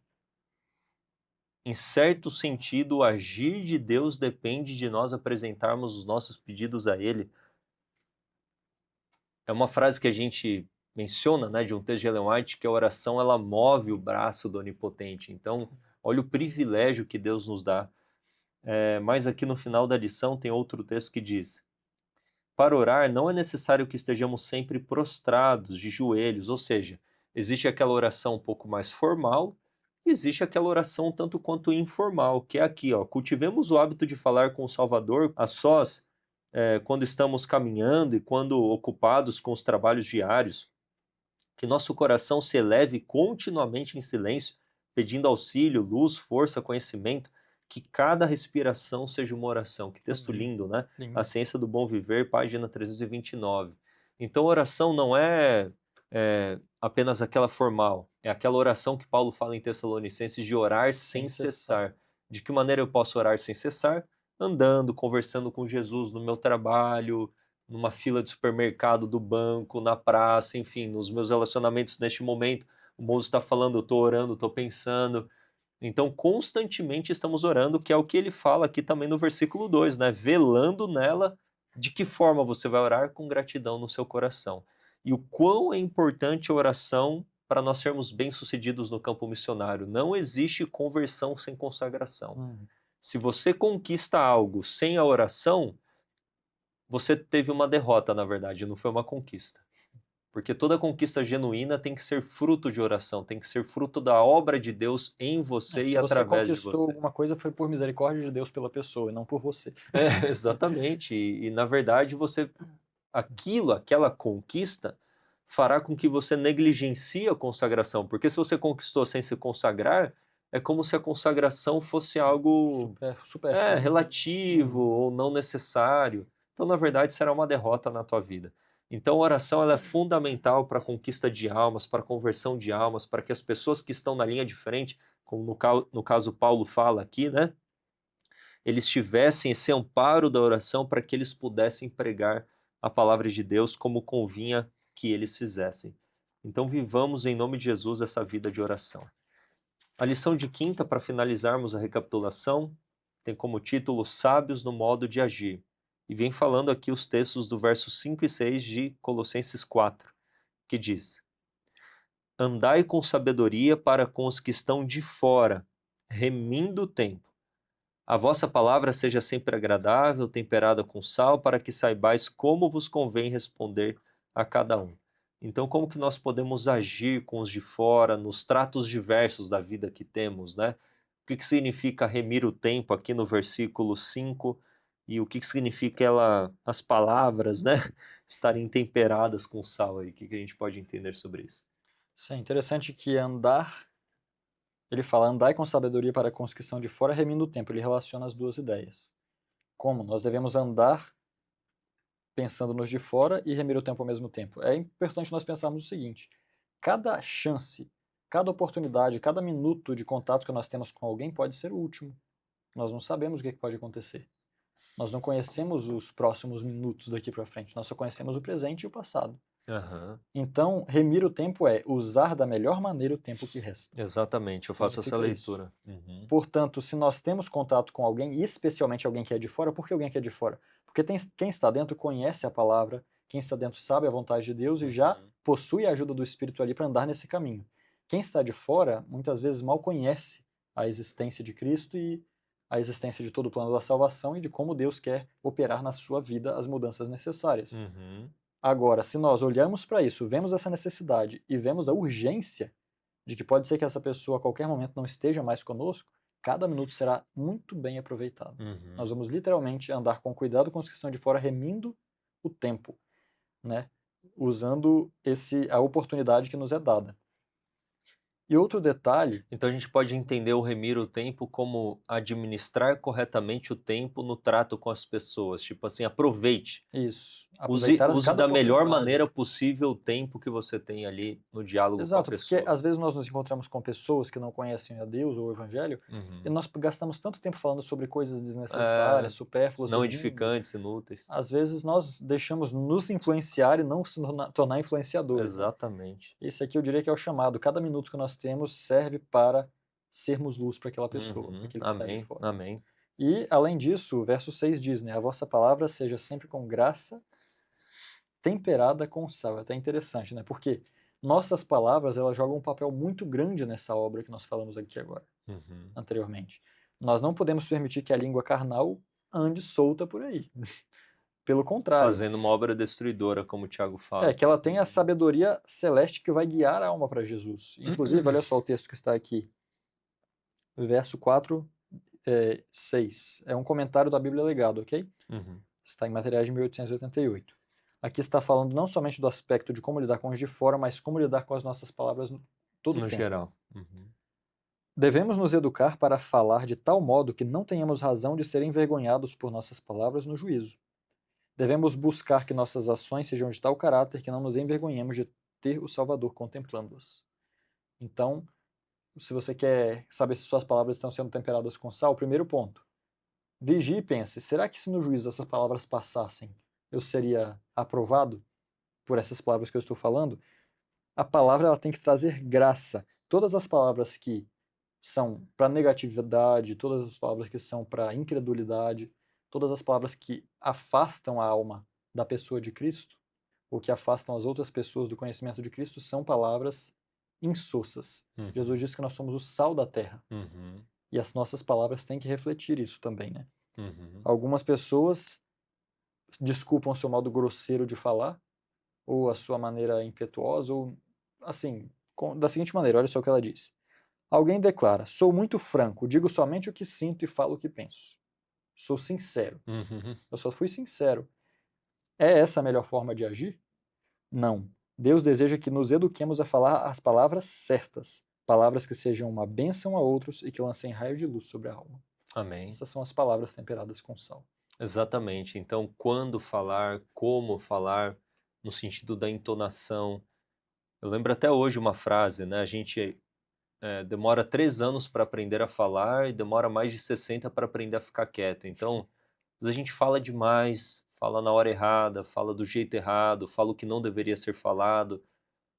em certo sentido, o agir de Deus depende de nós apresentarmos os nossos pedidos a Ele. É uma frase que a gente menciona, né, de um texto de Ellen White, que a oração ela move o braço do Onipotente. Então, olha o privilégio que Deus nos dá. Mas aqui no final da lição tem outro texto que diz: para orar não é necessário que estejamos sempre prostrados, de joelhos, ou seja, existe aquela oração um pouco mais formal, e existe aquela oração tanto quanto informal, que é aqui, ó, cultivemos o hábito de falar com o Salvador a sós, quando estamos caminhando e quando ocupados com os trabalhos diários, que nosso coração se eleve continuamente em silêncio, pedindo auxílio, luz, força, conhecimento, que cada respiração seja uma oração. Que texto lindo, né? Lindo. A Ciência do Bom Viver, página 329. Então, oração não é apenas aquela formal, é aquela oração que Paulo fala em Tessalonicenses de orar sem cessar. De que maneira eu posso orar sem cessar? Andando, conversando com Jesus no meu trabalho, numa fila de supermercado do banco, na praça, enfim, nos meus relacionamentos neste momento. O moço está falando, eu estou orando, estou pensando. Então, constantemente estamos orando, que é o que ele fala aqui também no versículo 2, né? Velando nela, de que forma você vai orar? Com gratidão no seu coração. E o quão é importante a oração para nós sermos bem-sucedidos no campo missionário. Não existe conversão sem consagração. Se você conquista algo sem a oração, você teve uma derrota, na verdade, não foi uma conquista. Porque toda conquista genuína tem que ser fruto de oração, tem que ser fruto da obra de Deus em você e Se você através de conquistou você. alguma coisa, foi por misericórdia de Deus pela pessoa, e não por você. É, exatamente. Na verdade, aquela conquista fará com que você negligencie a consagração, porque se você conquistou sem se consagrar, é como se a consagração fosse algo Supérfluo. relativo ou não necessário. Então, na verdade, será uma derrota na tua vida. Então, a oração ela é fundamental para a conquista de almas, para a conversão de almas, para que as pessoas que estão na linha de frente, como no caso Paulo fala aqui, né? Eles tivessem esse amparo da oração para que eles pudessem pregar a palavra de Deus como convinha que eles fizessem. Então, vivamos em nome de Jesus essa vida de oração. A lição de quinta, para finalizarmos a recapitulação, tem como título Sábios no modo de agir. E vem falando aqui os textos do verso 5 e 6 de Colossenses 4, que diz: Andai com sabedoria para com os que estão de fora, remindo o tempo. A vossa palavra seja sempre agradável, temperada com sal, para que saibais como vos convém responder a cada um. Então, como que nós podemos agir com os de fora, nos tratos diversos da vida que temos, né? O que significa remir o tempo aqui no versículo 5 e o que significa as palavras, né? Estarem temperadas com sal aí. O que a gente pode entender sobre isso? Sim, interessante que ele fala, andai com sabedoria para com os que são de fora, remindo o tempo. Ele relaciona as duas ideias. Como nós devemos andar pensando nos de fora e remir o tempo ao mesmo tempo. É importante nós pensarmos o seguinte: cada chance, cada oportunidade, cada minuto de contato que nós temos com alguém pode ser o último. Nós não sabemos o que pode acontecer. Nós não conhecemos os próximos minutos daqui para frente. Nós só conhecemos o presente e o passado. Aham. Então, remir o tempo é usar da melhor maneira o tempo que resta. Exatamente, eu faço essa Significa isso. leitura. Uhum. Portanto, se nós temos contato com alguém, e especialmente alguém que é de fora, por que alguém que é de fora? Porque quem está dentro conhece a palavra, quem está dentro sabe a vontade de Deus e já possui a ajuda do Espírito ali para andar nesse caminho. Quem está de fora, muitas vezes mal conhece a existência de Cristo e a existência de todo o plano da salvação e de como Deus quer operar na sua vida as mudanças necessárias. Uhum. Agora, se nós olhamos para isso, vemos essa necessidade e vemos a urgência de que pode ser que essa pessoa a qualquer momento não esteja mais conosco, cada minuto será muito bem aproveitado. Uhum. Nós vamos literalmente andar com cuidado com os que estão de fora, remindo o tempo, né? Usando a oportunidade que nos é dada. E outro detalhe, Então a gente pode entender o remir o tempo como administrar corretamente o tempo no trato com as pessoas. Tipo assim, aproveite. isso, Use, aproveitar use cada da melhor oportunidade. maneira possível o tempo que você tem ali no diálogo com a Exato, porque pessoa. às vezes nós nos encontramos com pessoas que não conhecem a Deus ou o Evangelho e Uhum. nós gastamos tanto tempo falando sobre coisas É, desnecessárias, supérfluas do não mundo. edificantes, inúteis. Às vezes nós deixamos nos influenciar e não se tornar influenciadores. Né? Exatamente. Esse aqui eu diria que é o chamado. Cada minuto que nós temos serve para sermos luz para aquela pessoa, para Uhum. aquele que está de Amém, fora. amém. E, além disso, o verso 6 diz, né? A vossa palavra seja sempre com graça, temperada com sal. É até interessante, né? Porque nossas palavras, elas jogam um papel muito grande nessa obra que nós falamos aqui agora, Uhum. anteriormente. Nós não podemos permitir que a língua carnal ande solta por aí. Pelo contrário. Fazendo uma obra destruidora, como o Tiago fala. Que ela tem a sabedoria celeste que vai guiar a alma para Jesus. Inclusive, olha só o texto que está aqui. Verso 4, 6. É um comentário da Bíblia Legado, ok? Uhum. Está em materiais de 1888. Aqui está falando não somente do aspecto de como lidar com os de fora, mas como lidar com as nossas palavras todo o No tempo. geral. Uhum. Devemos nos educar para falar de tal modo que não tenhamos razão de ser envergonhados por nossas palavras no juízo. Devemos buscar que nossas ações sejam de tal caráter que não nos envergonhemos de ter o Salvador contemplando-as. Então, se você quer saber se suas palavras estão sendo temperadas com sal, primeiro ponto. Vigie e pense, será que se no juízo essas palavras passassem, eu seria aprovado por essas palavras que eu estou falando? A palavra ela tem que trazer graça. Todas as palavras que são para negatividade, todas as palavras que são para incredulidade, todas as palavras que afastam a alma da pessoa de Cristo, ou que afastam as outras pessoas do conhecimento de Cristo, são palavras insossas. Uhum. Jesus disse que nós somos o sal da terra. Uhum. E as nossas palavras têm que refletir isso também, né? Uhum. Algumas pessoas desculpam o seu modo grosseiro de falar, ou a sua maneira impetuosa, ou assim, da seguinte maneira, olha só o que ela diz. Alguém declara: sou muito franco, digo somente o que sinto e falo o que penso. Sou sincero. Uhum. Eu só fui sincero. É essa a melhor forma de agir? Não. Deus deseja que nos eduquemos a falar as palavras certas, palavras que sejam uma bênção a outros e que lancem raio de luz sobre a alma. Amém. Essas são as palavras temperadas com sal. Exatamente. Então, quando falar, como falar, no sentido da entonação. Eu lembro até hoje uma frase, né? A gente demora 3 anos para aprender a falar e demora mais de 60 para aprender a ficar quieto. Então, às vezes a gente fala demais, fala na hora errada, fala do jeito errado, fala o que não deveria ser falado.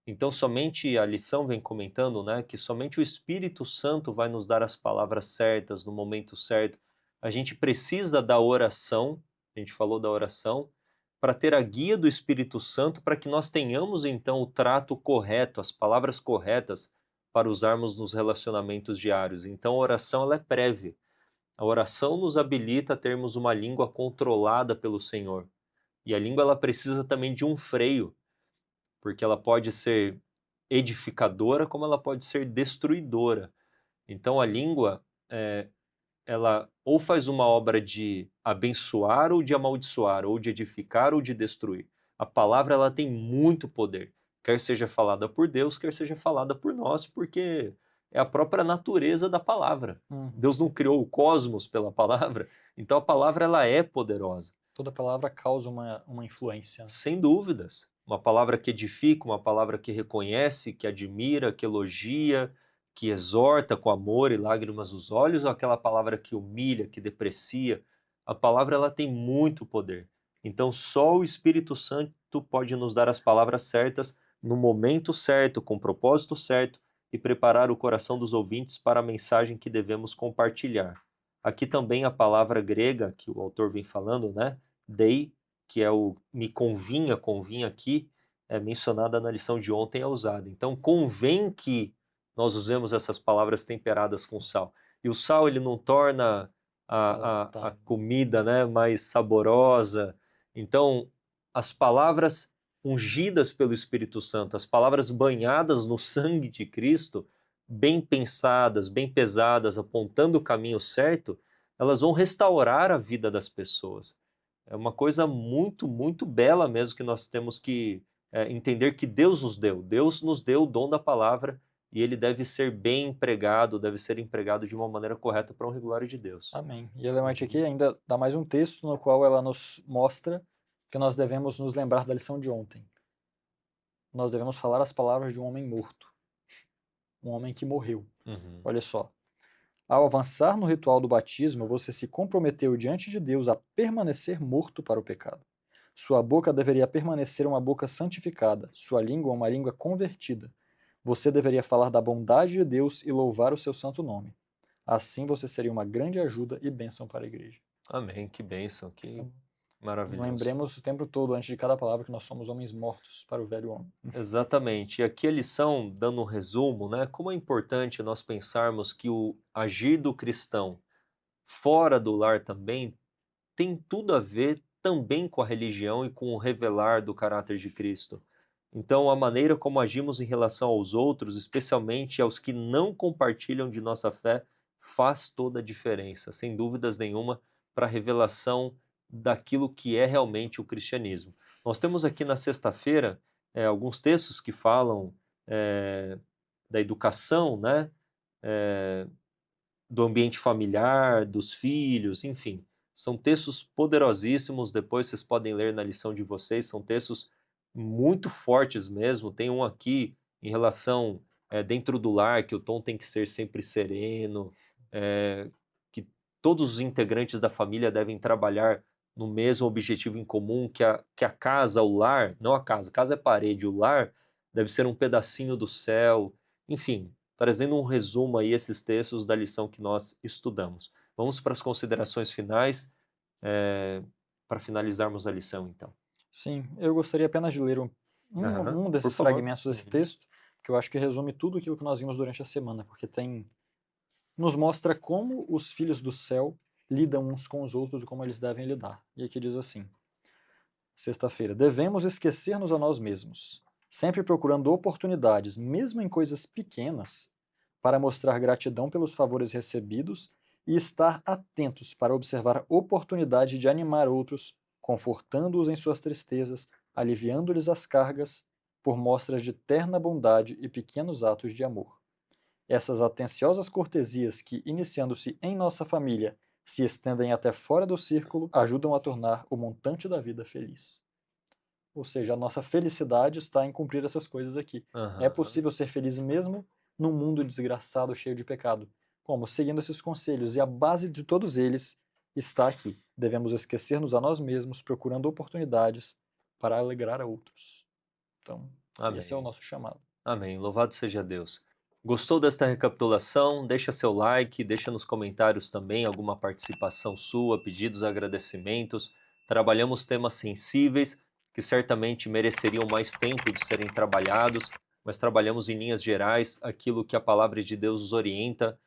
Então, somente a lição vem comentando, né, que somente o Espírito Santo vai nos dar as palavras certas no momento certo. A gente precisa da oração, a gente falou da oração, para ter a guia do Espírito Santo, para que nós tenhamos então o trato correto, as palavras corretas para usarmos nos relacionamentos diários. Então, a oração ela é prévia. A oração nos habilita a termos uma língua controlada pelo Senhor. E a língua ela precisa também de um freio, porque ela pode ser edificadora como ela pode ser destruidora. Então a língua, ela ou faz uma obra de abençoar ou de amaldiçoar, ou de edificar ou de destruir. A palavra ela tem muito poder, quer seja falada por Deus, quer seja falada por nós, porque é a própria natureza da palavra. Deus não criou o cosmos pela palavra, então a palavra ela é poderosa. Toda palavra causa uma influência. Sem dúvidas. Uma palavra que edifica, uma palavra que reconhece, que admira, que elogia, que exorta com amor e lágrimas nos olhos, ou aquela palavra que humilha, que deprecia. A palavra ela tem muito poder. Então só o Espírito Santo pode nos dar as palavras certas no momento certo, com o propósito certo e preparar o coração dos ouvintes para a mensagem que devemos compartilhar. Aqui também a palavra grega que o autor vem falando, né? Dei, que é o me convinha aqui, é mencionada na lição de ontem, é usada. Então, convém que nós usemos essas palavras temperadas com sal. E o sal, ele não torna a comida, né, mais saborosa. Então, as palavras ungidas pelo Espírito Santo, as palavras banhadas no sangue de Cristo, bem pensadas, bem pesadas, apontando o caminho certo, elas vão restaurar a vida das pessoas. É uma coisa muito, muito bela mesmo que nós temos que entender que Deus nos deu. Deus nos deu o dom da palavra e ele deve ser bem empregado, deve ser empregado de uma maneira correta para a honra e glória de Deus. Amém. E a Ellen White aqui ainda dá mais um texto no qual ela nos mostra que nós devemos nos lembrar da lição de ontem. Nós devemos falar as palavras de um homem morto. Um homem que morreu. Olha só. Ao avançar no ritual do batismo, você se comprometeu diante de Deus a permanecer morto para o pecado. Sua boca deveria permanecer uma boca santificada, sua língua uma língua convertida. Você deveria falar da bondade de Deus e louvar o seu santo nome. Assim você seria uma grande ajuda e bênção para a igreja. Amém, que bênção, que Então, maravilhoso. lembremos o tempo todo, antes de cada palavra, que nós somos homens mortos para o velho homem. Exatamente. E aqui a lição, dando um resumo, né? Como é importante nós pensarmos que o agir do cristão fora do lar também tem tudo a ver também com a religião e com o revelar do caráter de Cristo. Então, a maneira como agimos em relação aos outros, especialmente aos que não compartilham de nossa fé, faz toda a diferença, sem dúvidas nenhuma, para a revelação daquilo que é realmente o cristianismo. Nós temos aqui na sexta-feira alguns textos que falam da educação, né? Do ambiente familiar, dos filhos, enfim. São textos poderosíssimos, depois vocês podem ler na lição de vocês, são textos muito fortes mesmo. Tem um aqui em relação dentro do lar, que o tom tem que ser sempre sereno, que todos os integrantes da família devem trabalhar no mesmo objetivo em comum, que a casa, o lar, não a casa é parede, o lar deve ser um pedacinho do céu, enfim, trazendo um resumo aí esses textos da lição que nós estudamos. Vamos para as considerações finais, para finalizarmos a lição, então. Sim, eu gostaria apenas de ler um desses fragmentos desse texto, que eu acho que resume tudo aquilo que nós vimos durante a semana, porque nos mostra como os filhos do céu lidam uns com os outros e como eles devem lidar. E aqui diz assim: Sexta-feira. Devemos esquecer-nos a nós mesmos, sempre procurando oportunidades, mesmo em coisas pequenas, para mostrar gratidão pelos favores recebidos e estar atentos para observar a oportunidade de animar outros, confortando-os em suas tristezas, aliviando-lhes as cargas, por mostras de terna bondade e pequenos atos de amor. Essas atenciosas cortesias que, iniciando-se em nossa família, se estendem até fora do círculo, ajudam a tornar o montante da vida feliz. Ou seja, a nossa felicidade está em cumprir essas coisas aqui. É Aham. possível ser feliz mesmo num mundo desgraçado, cheio de pecado. Como? Seguindo esses conselhos. E a base de todos eles está aqui. Devemos esquecer-nos a nós mesmos, procurando oportunidades para alegrar a outros. Então, esse é o Amém. nosso chamado. Amém. Louvado seja Deus. Gostou desta recapitulação? Deixa seu like, deixa nos comentários também alguma participação sua, pedidos, agradecimentos. Trabalhamos temas sensíveis que certamente mereceriam mais tempo de serem trabalhados, mas trabalhamos em linhas gerais aquilo que a palavra de Deus nos orienta,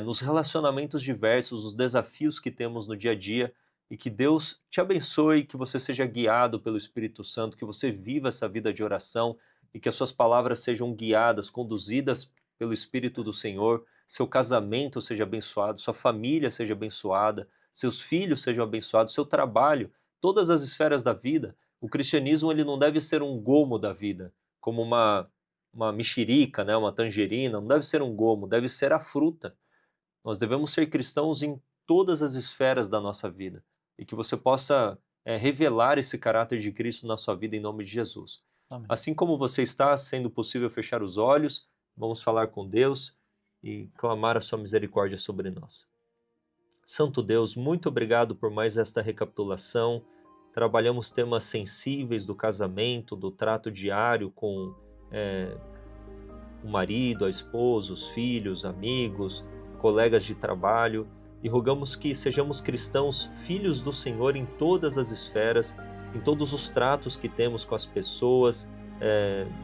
nos relacionamentos diversos, os desafios que temos no dia a dia, e que Deus te abençoe, que você seja guiado pelo Espírito Santo, que você viva essa vida de oração e que as suas palavras sejam guiadas, conduzidas pelo Espírito do Senhor, seu casamento seja abençoado, sua família seja abençoada, seus filhos sejam abençoados, seu trabalho, todas as esferas da vida. O cristianismo ele não deve ser um gomo da vida, como uma mexerica, né, uma tangerina, não deve ser um gomo, deve ser a fruta. Nós devemos ser cristãos em todas as esferas da nossa vida e que você possa revelar esse caráter de Cristo na sua vida em nome de Jesus. Amém. Assim como você está, sendo possível fechar os olhos, vamos falar com Deus e clamar a sua misericórdia sobre nós. Santo Deus, muito obrigado por mais esta recapitulação. Trabalhamos temas sensíveis do casamento, do trato diário com o marido, a esposa, os filhos, amigos, colegas de trabalho, e rogamos que sejamos cristãos, filhos do Senhor em todas as esferas, em todos os tratos que temos com as pessoas,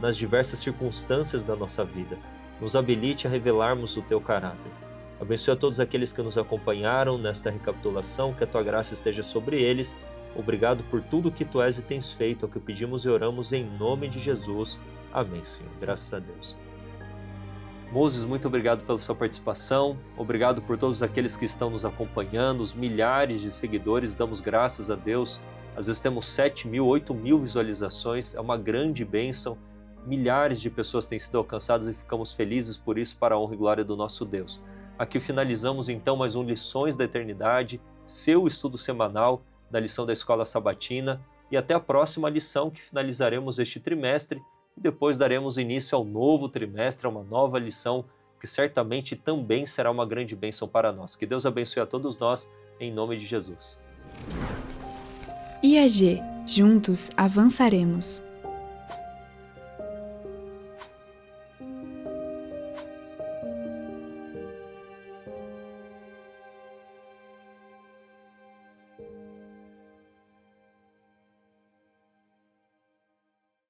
nas diversas circunstâncias da nossa vida. Nos habilite a revelarmos o teu caráter. Abençoe a todos aqueles que nos acompanharam nesta recapitulação, que a tua graça esteja sobre eles. Obrigado por tudo que tu és e tens feito, é o que pedimos e oramos em nome de Jesus. Amém, Senhor. Graças a Deus. Moses, muito obrigado pela sua participação, obrigado por todos aqueles que estão nos acompanhando, os milhares de seguidores, damos graças a Deus. Às vezes temos 7.000, 8.000 visualizações, é uma grande bênção, milhares de pessoas têm sido alcançadas e ficamos felizes por isso, para a honra e glória do nosso Deus. Aqui finalizamos então mais um Lições da Eternidade, seu estudo semanal da lição da Escola Sabatina, e até a próxima lição que finalizaremos este trimestre, e depois daremos início ao novo trimestre, a uma nova lição, que certamente também será uma grande bênção para nós. Que Deus abençoe a todos nós, em nome de Jesus. IAG, juntos avançaremos.